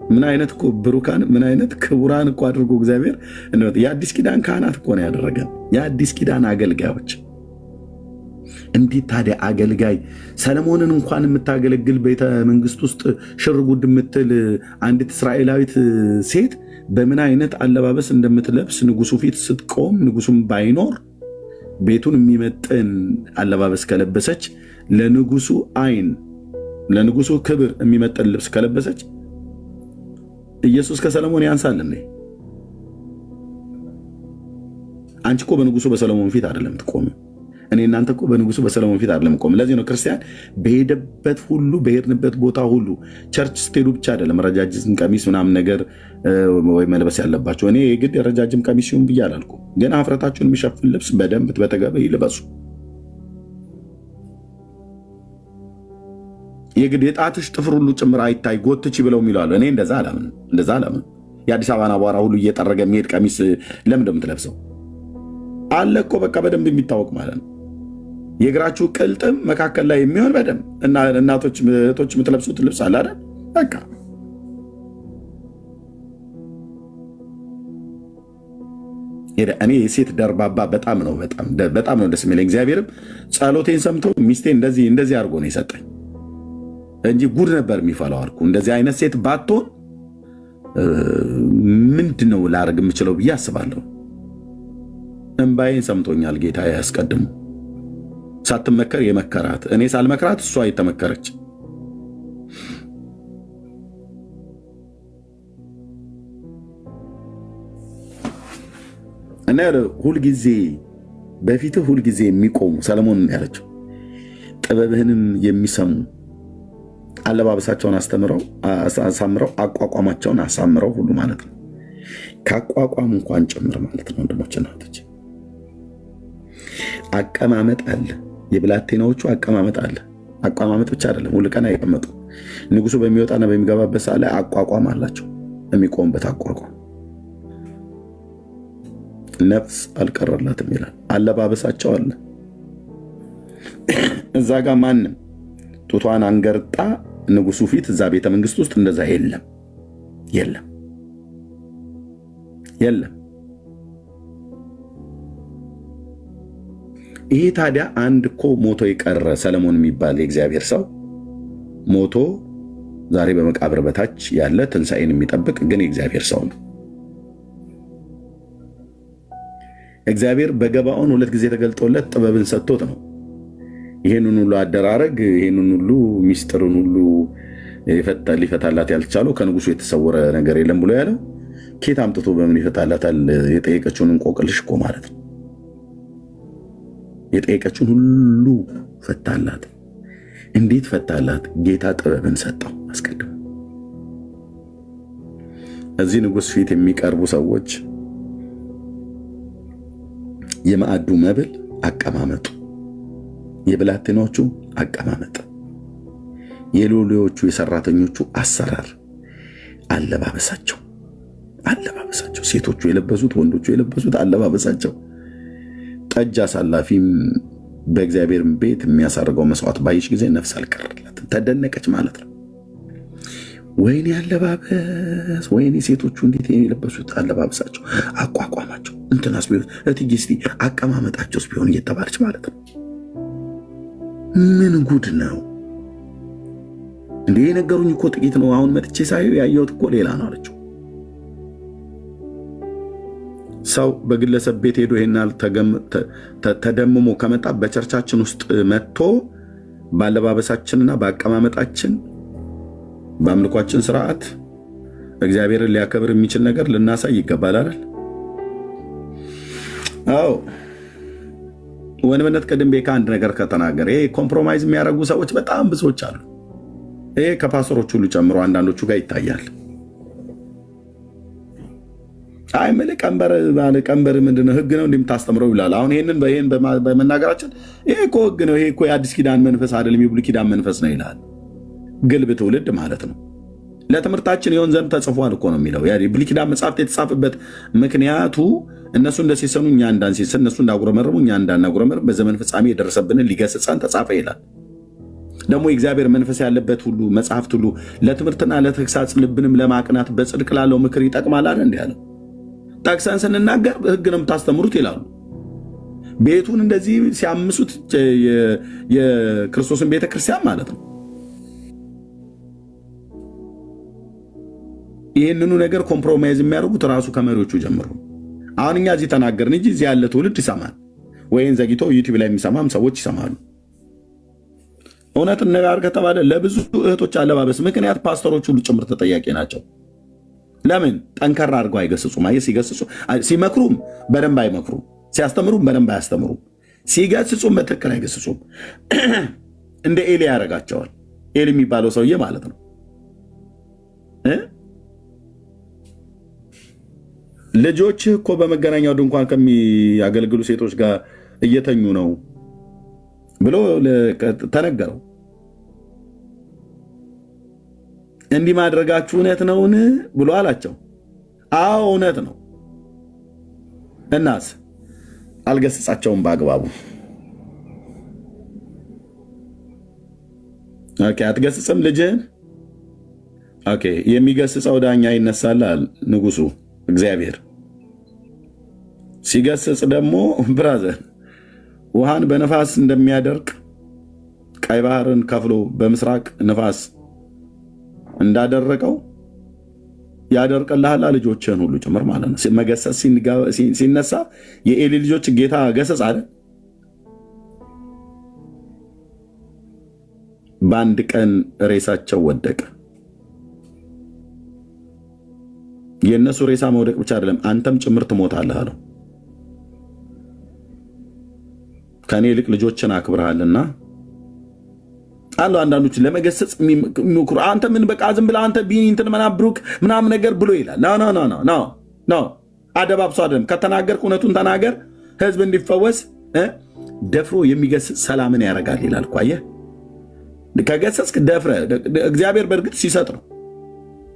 S2: ምን አይነት እኮ ብሩካን ምን አይነት ክቡራን እኮ አድርጎ እግዚአብሔር የአዲስ ኪዳን ካህናት እኮ ነው ያደረገን፣ የአዲስ ኪዳን አገልጋዮች። እንዴት ታዲያ አገልጋይ ሰለሞንን እንኳን የምታገለግል ቤተ መንግስት ውስጥ ሽር ጉድ የምትል አንዲት እስራኤላዊት ሴት በምን አይነት አለባበስ እንደምትለብስ ንጉሱ ፊት ስትቆም ንጉሱም ባይኖር ቤቱን የሚመጥን አለባበስ ከለበሰች ለንጉሱ አይን ለንጉሱ ክብር የሚመጥን ልብስ ከለበሰች ኢየሱስ ከሰለሞን ያንሳል እንዴ? አንቺ እኮ በንጉሱ በሰለሞን ፊት አይደለም ትቆም። እኔ እናንተ እኮ በንጉሱ በሰለሞን ፊት አይደለም ቆም። ለዚህ ነው ክርስቲያን በሄደበት ሁሉ በሄድንበት ቦታ ሁሉ ቸርች ስትሄዱ ብቻ አይደለም ረጃጅም ቀሚስ ምናምን ነገር ወይ መልበስ ያለባቸው። እኔ የግድ ረጃጅም ቀሚስ ሲሆን ብዬ አላልኩም፣ ግን ኀፍረታችሁን የሚሸፍን ልብስ በደንብ በተገበ ይልበሱ። የግድ የጣትሽ ጥፍር ሁሉ ጭምር አይታይ ጎትቺ ብለው የሚለዋሉ። እኔ እንደዛ አላምን። የአዲስ አበባን አቧራ ሁሉ እየጠረገ የሚሄድ ቀሚስ ለምን እንደምትለብሰው አለ እኮ በቃ በደንብ የሚታወቅ ማለት ነው። የእግራችሁ ቅልጥም መካከል ላይ የሚሆን በደንብ እናቶች እህቶች የምትለብሱት ልብስ አለ አይደል? በቃ እኔ የሴት ደርባባ በጣም ነው ደስ የሚለኝ። እግዚአብሔርም ጸሎቴን ሰምቶ ሚስቴ እንደዚህ አድርጎ ነው የሰጠኝ እንጂ ጉድ ነበር የሚፈላው አልኩ። እንደዚህ አይነት ሴት ባትሆን ምንድን ነው ላደርግ የምችለው ብዬ አስባለሁ። እንባዬን ሰምቶኛል ጌታ ያስቀድሙ። ሳትመከር የመከራት እኔ ሳልመክራት እሷ የተመከረች እና ሁልጊዜ በፊትህ ሁልጊዜ የሚቆሙ ሰለሞን ያለችው ጥበብህንም የሚሰሙ አለባበሳቸውን አሳምረው አቋቋማቸውን አሳምረው ሁሉ ማለት ነው። ከአቋቋም እንኳን ጭምር ማለት ነው። ወንድሞች እናቶች አቀማመጥ አለ። የብላቴናዎቹ አቀማመጥ አለ። አቀማመጥ ብቻ አይደለም፣ ሁሉ ቀን አይቀመጡ። ንጉሱ በሚወጣና በሚገባበት ሰዓት ላይ አቋቋም አላቸው። የሚቆምበት አቋቋም ነፍስ አልቀረላትም ይላል። አለባበሳቸው አለ። እዛ ጋር ማንም ጡቷን አንገርጣ ንጉሱ ፊት እዛ ቤተ መንግስት ውስጥ እንደዛ የለም። ይሄ ታዲያ አንድ እኮ ሞቶ የቀረ ሰለሞን የሚባል የእግዚአብሔር ሰው ሞቶ ዛሬ በመቃብር በታች ያለ ትንሣኤን የሚጠብቅ ግን የእግዚአብሔር ሰው ነው። እግዚአብሔር በገባዖን 2 ጊዜ ተገልጦለት ጥበብን ሰጥቶት ነው ይሄንን ሁሉ አደራረግ ይሄንን ሁሉ ሚስጥርን ሁሉ ሊፈታላት ያልቻለው ከንጉሱ የተሰወረ ነገር የለም ብሎ ያለው ኬት አምጥቶ በምን ይፈታላታል? የጠየቀችውን እንቆቅልሽ እኮ ማለት ነው። የጠየቀችውን ሁሉ ፈታላት። እንዴት ፈታላት? ጌታ ጥበብን ሰጠው አስቀድሞ። እዚህ ንጉሥ ፊት የሚቀርቡ ሰዎች የማዕዱ መብል አቀማመጡ፣ የብላቴናዎቹ አቀማመጥ፣ የሎሌዎቹ የሰራተኞቹ አሰራር፣ አለባበሳቸው ሴቶቹ የለበሱት ወንዶቹ የለበሱት አለባበሳቸው። ጠጅ አሳላፊም በእግዚአብሔር ቤት የሚያሳርገው መስዋዕት ባየች ጊዜ ነፍስ አልቀረላትም፣ ተደነቀች ማለት ነው። ወይኔ አለባበስ፣ ወይኔ ሴቶቹ እንዴት የለበሱት አለባበሳቸው፣ አቋቋማቸው፣ እንትናስ ቢሆን እትዬ እስቲ አቀማመጣቸውስ ቢሆን እየተባለች ማለት ነው። ምን ጉድ ነው እንዴ! የነገሩኝ እኮ ጥቂት ነው። አሁን መጥቼ ሳየው ያየሁት እኮ ሌላ ነው አለችው። ሰው በግለሰብ ቤት ሄዶ ይሄናል ተደምሞ ከመጣ በቸርቻችን ውስጥ መጥቶ ባለባበሳችንና በአቀማመጣችን በአምልኳችን ስርዓት እግዚአብሔርን ሊያከብር የሚችል ነገር ልናሳይ ይገባል አይደል? አዎ ወንበነት ቀደም ከአንድ ነገር ከተናገረ ይሄ ኮምፕሮማይዝ የሚያደርጉ ሰዎች በጣም ብዙዎች አሉ። ይሄ ከፓስተሮች ሁሉ ጨምሮ አንዳንዶቹ ጋር ይታያል። አይ ምልህ ቀንበር ምንድነው? ህግ ነው እንደምታስተምረው ይላል። አሁን ይህን በመናገራችን ይሄ እኮ ህግ ነው፣ ይሄ እኮ የአዲስ ኪዳን መንፈስ አይደለም የብሉይ ኪዳን መንፈስ ነው ይላል። ግልብ ትውልድ ማለት ነው። ለትምህርታችን የሆን ዘንድ ተጽፏል እኮ ነው የሚለው። የብሉይ ኪዳን መጽሐፍት የተጻፈበት ምክንያቱ እነሱ እንደሲሰኑ እኛ እንዳንሲስን፣ እነሱ እንዳጉረመርሙ እኛ እንዳናጉረመርም በዘመን ፍጻሜ የደረሰብንን ሊገስጸን ተጻፈ ይላል። ደግሞ የእግዚአብሔር መንፈስ ያለበት ሁሉ መጽሐፍት ሁሉ ለትምህርትና ለተግሳጽ ልብንም ለማቅናት በጽድቅ ላለው ምክር ይጠቅማል አለ እንዲ ያለው። ጠቅሰን ስንናገር ህግ ነው የምታስተምሩት ይላሉ። ቤቱን እንደዚህ ሲያምሱት የክርስቶስን ቤተክርስቲያን ማለት ነው። ይህንኑ ነገር ኮምፕሮማይዝ የሚያደርጉት ራሱ ከመሪዎቹ ጀምሮ። አሁን እኛ እዚህ ተናገርን እንጂ እዚህ ያለ ትውልድ ይሰማል፣ ወይም ዘግቶ ዩቲዩብ ላይ የሚሰማም ሰዎች ይሰማሉ። እውነት እነጋር ከተባለ ለብዙ እህቶች አለባበስ ምክንያት ፓስተሮች ሁሉ ጭምር ተጠያቂ ናቸው። ለምን ጠንከራ አድርገው አይገስጹም? አየህ፣ ሲገስጹ ሲመክሩም በደንብ አይመክሩም፣ ሲያስተምሩም በደንብ አያስተምሩም፣ ሲገስጹም በትክክል አይገስጹም። እንደ ኤሊ ያደርጋቸዋል። ኤሊ የሚባለው ሰውዬ ማለት ነው። ልጆችህ እኮ በመገናኛው ድንኳን ከሚያገለግሉ ሴቶች ጋር እየተኙ ነው ብሎ ተነገረው። እንዲህ ማድረጋችሁ እውነት ነውን ብሎ አላቸው። አዎ እውነት ነው። እናስ አልገሰጻቸውም በአግባቡ። ኦኬ፣ አትገስጽም ልጅህን? ኦኬ፣ የሚገስጸው ዳኛ ይነሳል ንጉሱ እግዚአብሔር። ሲገስጽ ደግሞ ብራዘር ውሃን በነፋስ እንደሚያደርቅ ቀይ ባህርን ከፍሎ በምስራቅ ነፋስ እንዳደረቀው ያደርቅልሃል ልጆችህን ሁሉ ጭምር ማለት ነው። መገሰጽ ሲነሳ የኤሊ ልጆች ጌታ ገሰጽ አለ። በአንድ ቀን ሬሳቸው ወደቀ። የእነሱ ሬሳ መውደቅ ብቻ አይደለም፣ አንተም ጭምር ትሞታለህ አለው። ከኔ ይልቅ ልጆችን አክብረሃልና አሉ። አንዳንዶች ለመገሰጽ የሚሞክሩ አንተ ምን በቃ ዝም ብለህ አንተ ቢኒ እንትን ምናምን ብሩክ ምናምን ነገር ብሎ ይላል። ኖ አደባብሶ አይደለም። ከተናገርክ እውነቱን ተናገር፣ ህዝብ እንዲፈወስ። ደፍሮ የሚገስጽ ሰላምን ያደርጋል ይላል እኮ አየህ። ከገሰጽክ ደፍረህ እግዚአብሔር በእርግጥ ሲሰጥ ነው።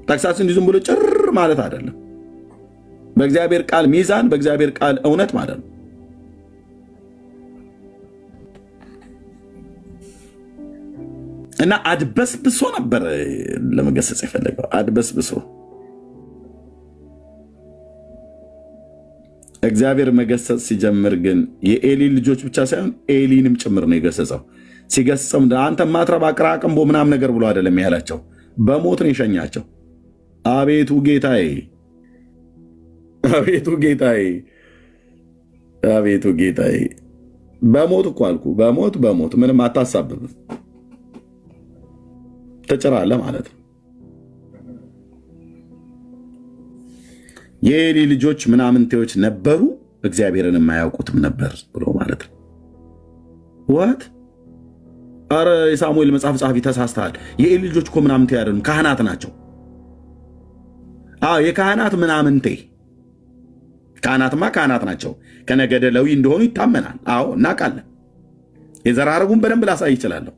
S2: ተግሳጽ እንዲህ ዝም ብሎ ጭር ማለት አይደለም። በእግዚአብሔር ቃል ሚዛን፣ በእግዚአብሔር ቃል እውነት ማለት ነው። እና አድበስብሶ ነበር ለመገሰጽ የፈለገው። አድበስብሶ እግዚአብሔር መገሰጽ ሲጀምር ግን የኤሊ ልጆች ብቻ ሳይሆን ኤሊንም ጭምር ነው የገሰጸው። ሲገሰጽም አንተ ማትረባ ቅራቅንቦ ምናምን ነገር ብሎ አይደለም ያላቸው፣ በሞት ነው የሸኛቸው። አቤቱ ጌታዬ፣ አቤቱ ጌታዬ፣ አቤቱ ጌታዬ። በሞት እኮ አልኩ፣ በሞት ምንም አታሳብብም፣ ትጭራለህ ማለት ነው። የኤሊ ልጆች ምናምንቴዎች ነበሩ፣ እግዚአብሔርን የማያውቁትም ነበር ብሎ ማለት ነው። ዋት? አረ የሳሙኤል መጽሐፍ ጸሐፊ ተሳስተሃል። የኤሊ ልጆች እኮ ምናምንቴ አይደሉም፣ ካህናት ናቸው። የካህናት ምናምንቴ። ካህናትማ ካህናት ናቸው፣ ከነገደ ሌዊ እንደሆኑ ይታመናል። አዎ እናውቃለን። የዘር ሐረጉን በደንብ ላሳይ ይችላለሁ።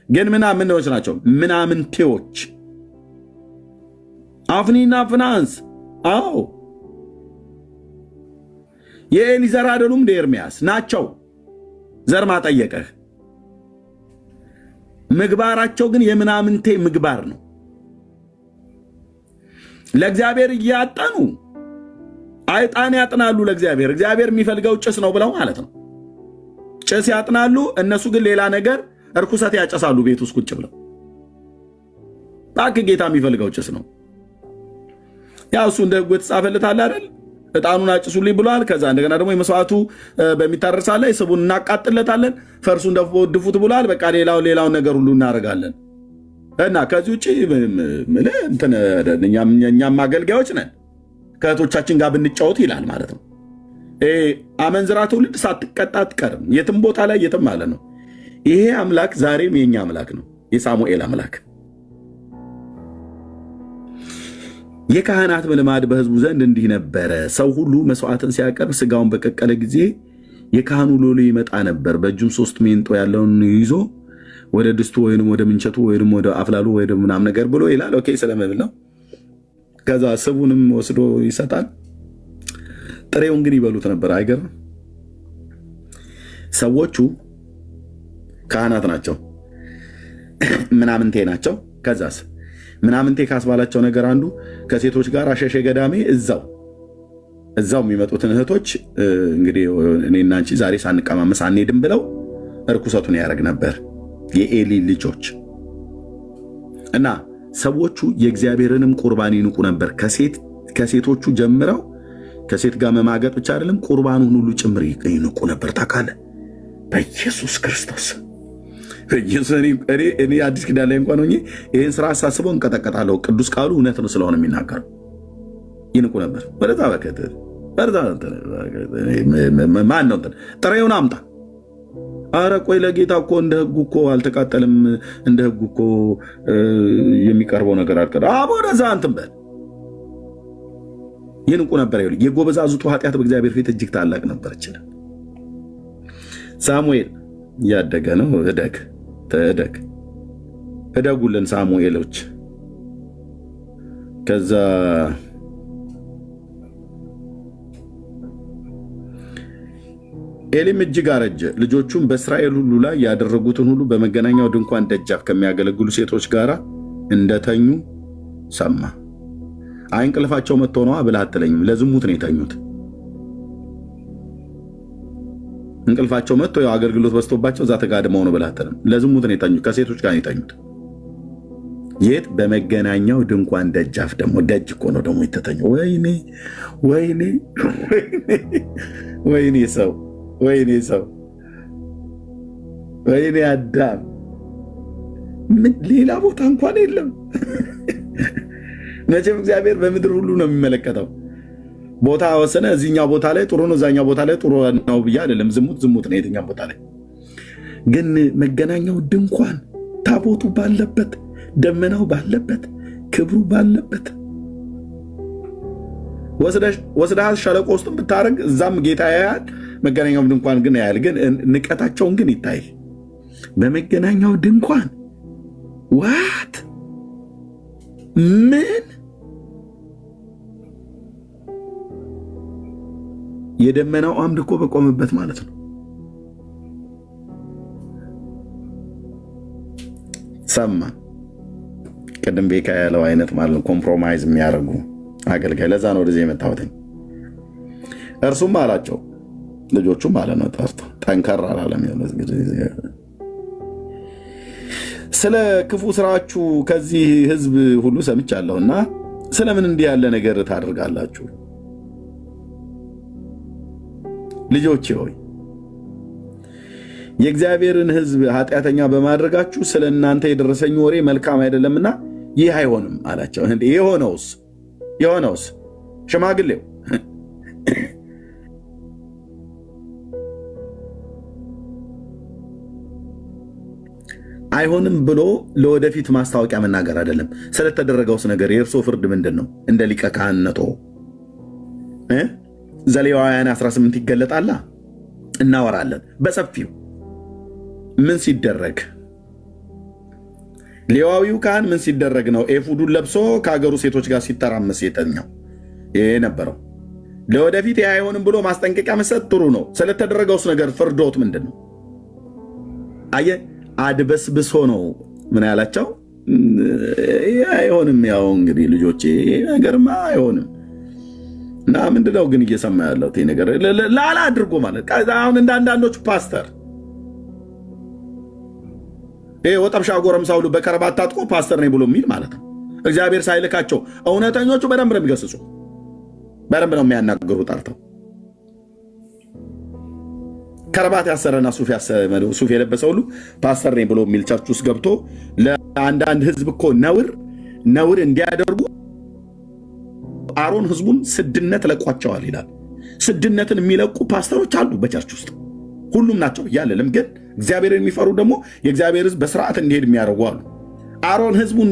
S2: ግን ምናምንቴዎች ናቸው፣ ምናምንቴዎች። አፍኒና ፍናንስ አዎ የኤሊ ዘር አይደሉም። እንደ ኤርምያስ ናቸው። ዘር ማጠየቀህ ምግባራቸው ግን የምናምንቴ ምግባር ነው። ለእግዚአብሔር እያጠኑ አይጣን ያጥናሉ። ለእግዚአብሔር እግዚአብሔር የሚፈልገው ጭስ ነው ብለው ማለት ነው። ጭስ ያጥናሉ። እነሱ ግን ሌላ ነገር እርኩሰት ያጨሳሉ ቤት ውስጥ ቁጭ ብለው። ታክ ጌታ የሚፈልገው ጭስ ነው። ያው እሱ እንደ ሕጉ የተጻፈለታል አይደል? ዕጣኑን አጭሱልኝ ብሏል። ከዛ እንደገና ደግሞ የመስዋዕቱ በሚታረሳ ላይ ስቡን እናቃጥለታለን፣ ፈርሱን ድፉት ብሏል። በቃ ሌላውን ነገር ሁሉ እናደርጋለን። እና ከዚህ ውጭ እኛም አገልጋዮች ነን፣ ከእህቶቻችን ጋር ብንጫወት ይላል ማለት ነው። አመንዝራ ትውልድ ሳትቀጣ አትቀርም፣ የትም ቦታ ላይ የትም ማለት ነው። ይሄ አምላክ ዛሬም የኛ አምላክ ነው፣ የሳሙኤል አምላክ። የካህናት ልማድ በሕዝቡ ዘንድ እንዲህ ነበረ። ሰው ሁሉ መስዋዕትን ሲያቀርብ ስጋውን በቀቀለ ጊዜ የካህኑ ሎሌ ይመጣ ነበር። በእጁም 3 ሜንጦ ያለውን ይዞ ወደ ድስቱ ወይም ወደ ምንቸቱ ወይም ወደ አፍላሉ ወይም ምናምን ነገር ብሎ ይላል። ኦኬ፣ ስለመብል ነው። ከዛ ስቡንም ወስዶ ይሰጣል። ጥሬውን ግን ይበሉት ነበር። አይገርም? ሰዎቹ ካህናት ናቸው፣ ምናምንቴ ናቸው። ከዛስ ምናምንቴ ካስባላቸው ነገር አንዱ ከሴቶች ጋር አሸሼ ገዳሜ እዛው የሚመጡትን እህቶች እንግዲህ እኔና አንቺ ዛሬ ሳንቀማመስ አንሄድም ብለው እርኩሰቱን ያደርግ ነበር የኤሊ ልጆች። እና ሰዎቹ የእግዚአብሔርንም ቁርባን ይንቁ ነበር። ከሴቶቹ ጀምረው ከሴት ጋር መማገጥ ብቻ አይደለም፣ ቁርባኑን ሁሉ ጭምር ይንቁ ነበር። ታውቃለህ? በኢየሱስ ክርስቶስ እኔ አዲስ ኪዳን ላይ እንኳን ሆኜ ይህን ስራ አሳስበው እንቀጠቀጣለሁ። ቅዱስ ቃሉ እውነት ነው ስለሆነ የሚናገረው ይንቁ ነበር። ወደዛ በከት ማን ነው ጥሬውን አምጣ። አረ ቆይ ለጌታ እኮ እንደ ህጉ እኮ አልተቃጠልም፣ እንደ ህጉ እኮ የሚቀርበው ነገር አልቀረ ወደዛ እንትን በል። ይንቁ ነበር። የጎበዛዝቱ ኃጢአት በእግዚአብሔር ፊት እጅግ ታላቅ ነበር። ይችላል ሳሙኤል እያደገ ነው። እደጉልን ሳሙኤሎች። ከዛ ኤሊም እጅግ አረጀ። ልጆቹም በእስራኤል ሁሉ ላይ ያደረጉትን ሁሉ በመገናኛው ድንኳን ደጃፍ ከሚያገለግሉ ሴቶች ጋር እንደተኙ ሰማ። አይ እንቅልፋቸው መጥቶ ነዋ ብለህ አትለኝም። ለዝሙት ነው የተኙት። እንቅልፋቸው መጥቶ ያው አገልግሎት በዝቶባቸው እዛ ተጋድመው ነው ብለህ አትልም። ለዝሙት ነው የተኙት። ከሴቶች ጋር ነው የተኙት። የት? በመገናኛው ድንኳን ደጃፍ። ደግሞ ደጅ እኮ ነው ደግሞ የተተኙ። ወይኔ ሰው፣ ወይኔ አዳም፣ ሌላ ቦታ እንኳን የለም። መቼም እግዚአብሔር በምድር ሁሉ ነው የሚመለከተው። ቦታ ወሰነ። እዚህኛው ቦታ ላይ ጥሩ ነው፣ እዛኛው ቦታ ላይ ጥሩ ነው ብዬ አይደለም። ዝሙት ነው የትኛው ቦታ ላይ ግን። መገናኛው ድንኳን ታቦቱ ባለበት፣ ደመናው ባለበት፣ ክብሩ ባለበት ወስደህ ሸለቆ ውስጥ ብታረግ እዛም ጌታ ያያል። መገናኛው ድንኳን ግን ያያል። ግን ንቀታቸውን ግን ይታይ። በመገናኛው ድንኳን ዋት ምን የደመናው አምድ እኮ በቆመበት ማለት ነው። ሰማ። ቅድም ቤካ ያለው አይነት ማለት ነው። ኮምፕሮማይዝ የሚያደርጉ አገልጋይ። ለዛ ነው ወደዚህ የመጣሁት። እርሱም አላቸው ልጆቹም ማለት ነው ጠርቶ ጠንከር አላለም። ስለ ክፉ ስራችሁ ከዚህ ህዝብ ሁሉ ሰምቻለሁና ስለምን እንዲህ ያለ ነገር ታደርጋላችሁ? ልጆቼ ሆይ የእግዚአብሔርን ህዝብ ኃጢአተኛ በማድረጋችሁ ስለ እናንተ የደረሰኝ ወሬ መልካም አይደለምና ይህ አይሆንም አላቸው። የሆነውስ ሽማግሌው አይሆንም ብሎ ለወደፊት ማስታወቂያ መናገር አይደለም። ስለተደረገውስ ነገር የእርሶ ፍርድ ምንድን ነው? እንደ ሊቀ ካህንነቶ ዘሌዋውያን 18 ይገለጣላ፣ እናወራለን በሰፊው። ምን ሲደረግ ሌዋዊው ካህን ምን ሲደረግ ነው ኤፉዱን ለብሶ ከሀገሩ ሴቶች ጋር ሲተራመስ የተኛው? ይሄ ነበረው። ለወደፊት ይህ አይሆንም ብሎ ማስጠንቀቂያ መስጠት ጥሩ ነው። ስለተደረገውስ ነገር ፍርዶት ምንድን ነው? አየ አድበስብሶ ነው ምን ያላቸው? አይሆንም። ያው እንግዲህ ልጆቼ ነገርማ አይሆንም። እና ምንድነው ግን እየሰማ ያለው ነገር ላላ አድርጎ ማለት አሁን እንደ አንዳንዶቹ ፓስተር ወጠምሻ ጎረምሳ ሁሉ በከረባት ታጥቆ ፓስተር ነኝ ብሎ የሚል ማለት ነው። እግዚአብሔር ሳይልካቸው እውነተኞቹ በደንብ ነው የሚገስጹ፣ በደንብ ነው የሚያናገሩ ጠርተው። ከረባት ያሰረና ሱፍ የለበሰ ሁሉ ፓስተር ነኝ ብሎ የሚል ቸርች ውስጥ ገብቶ ለአንዳንድ ህዝብ እኮ ነውር እንዲያደርጉ አሮን ህዝቡን ስድነት ለቋቸዋል ይላል። ስድነትን የሚለቁ ፓስተሮች አሉ በቸርች ውስጥ። ሁሉም ናቸው እያለለም ግን እግዚአብሔርን የሚፈሩ ደግሞ የእግዚአብሔር ህዝብ በስርዓት እንዲሄድ የሚያደርጉ አሉ። አሮን ህዝቡን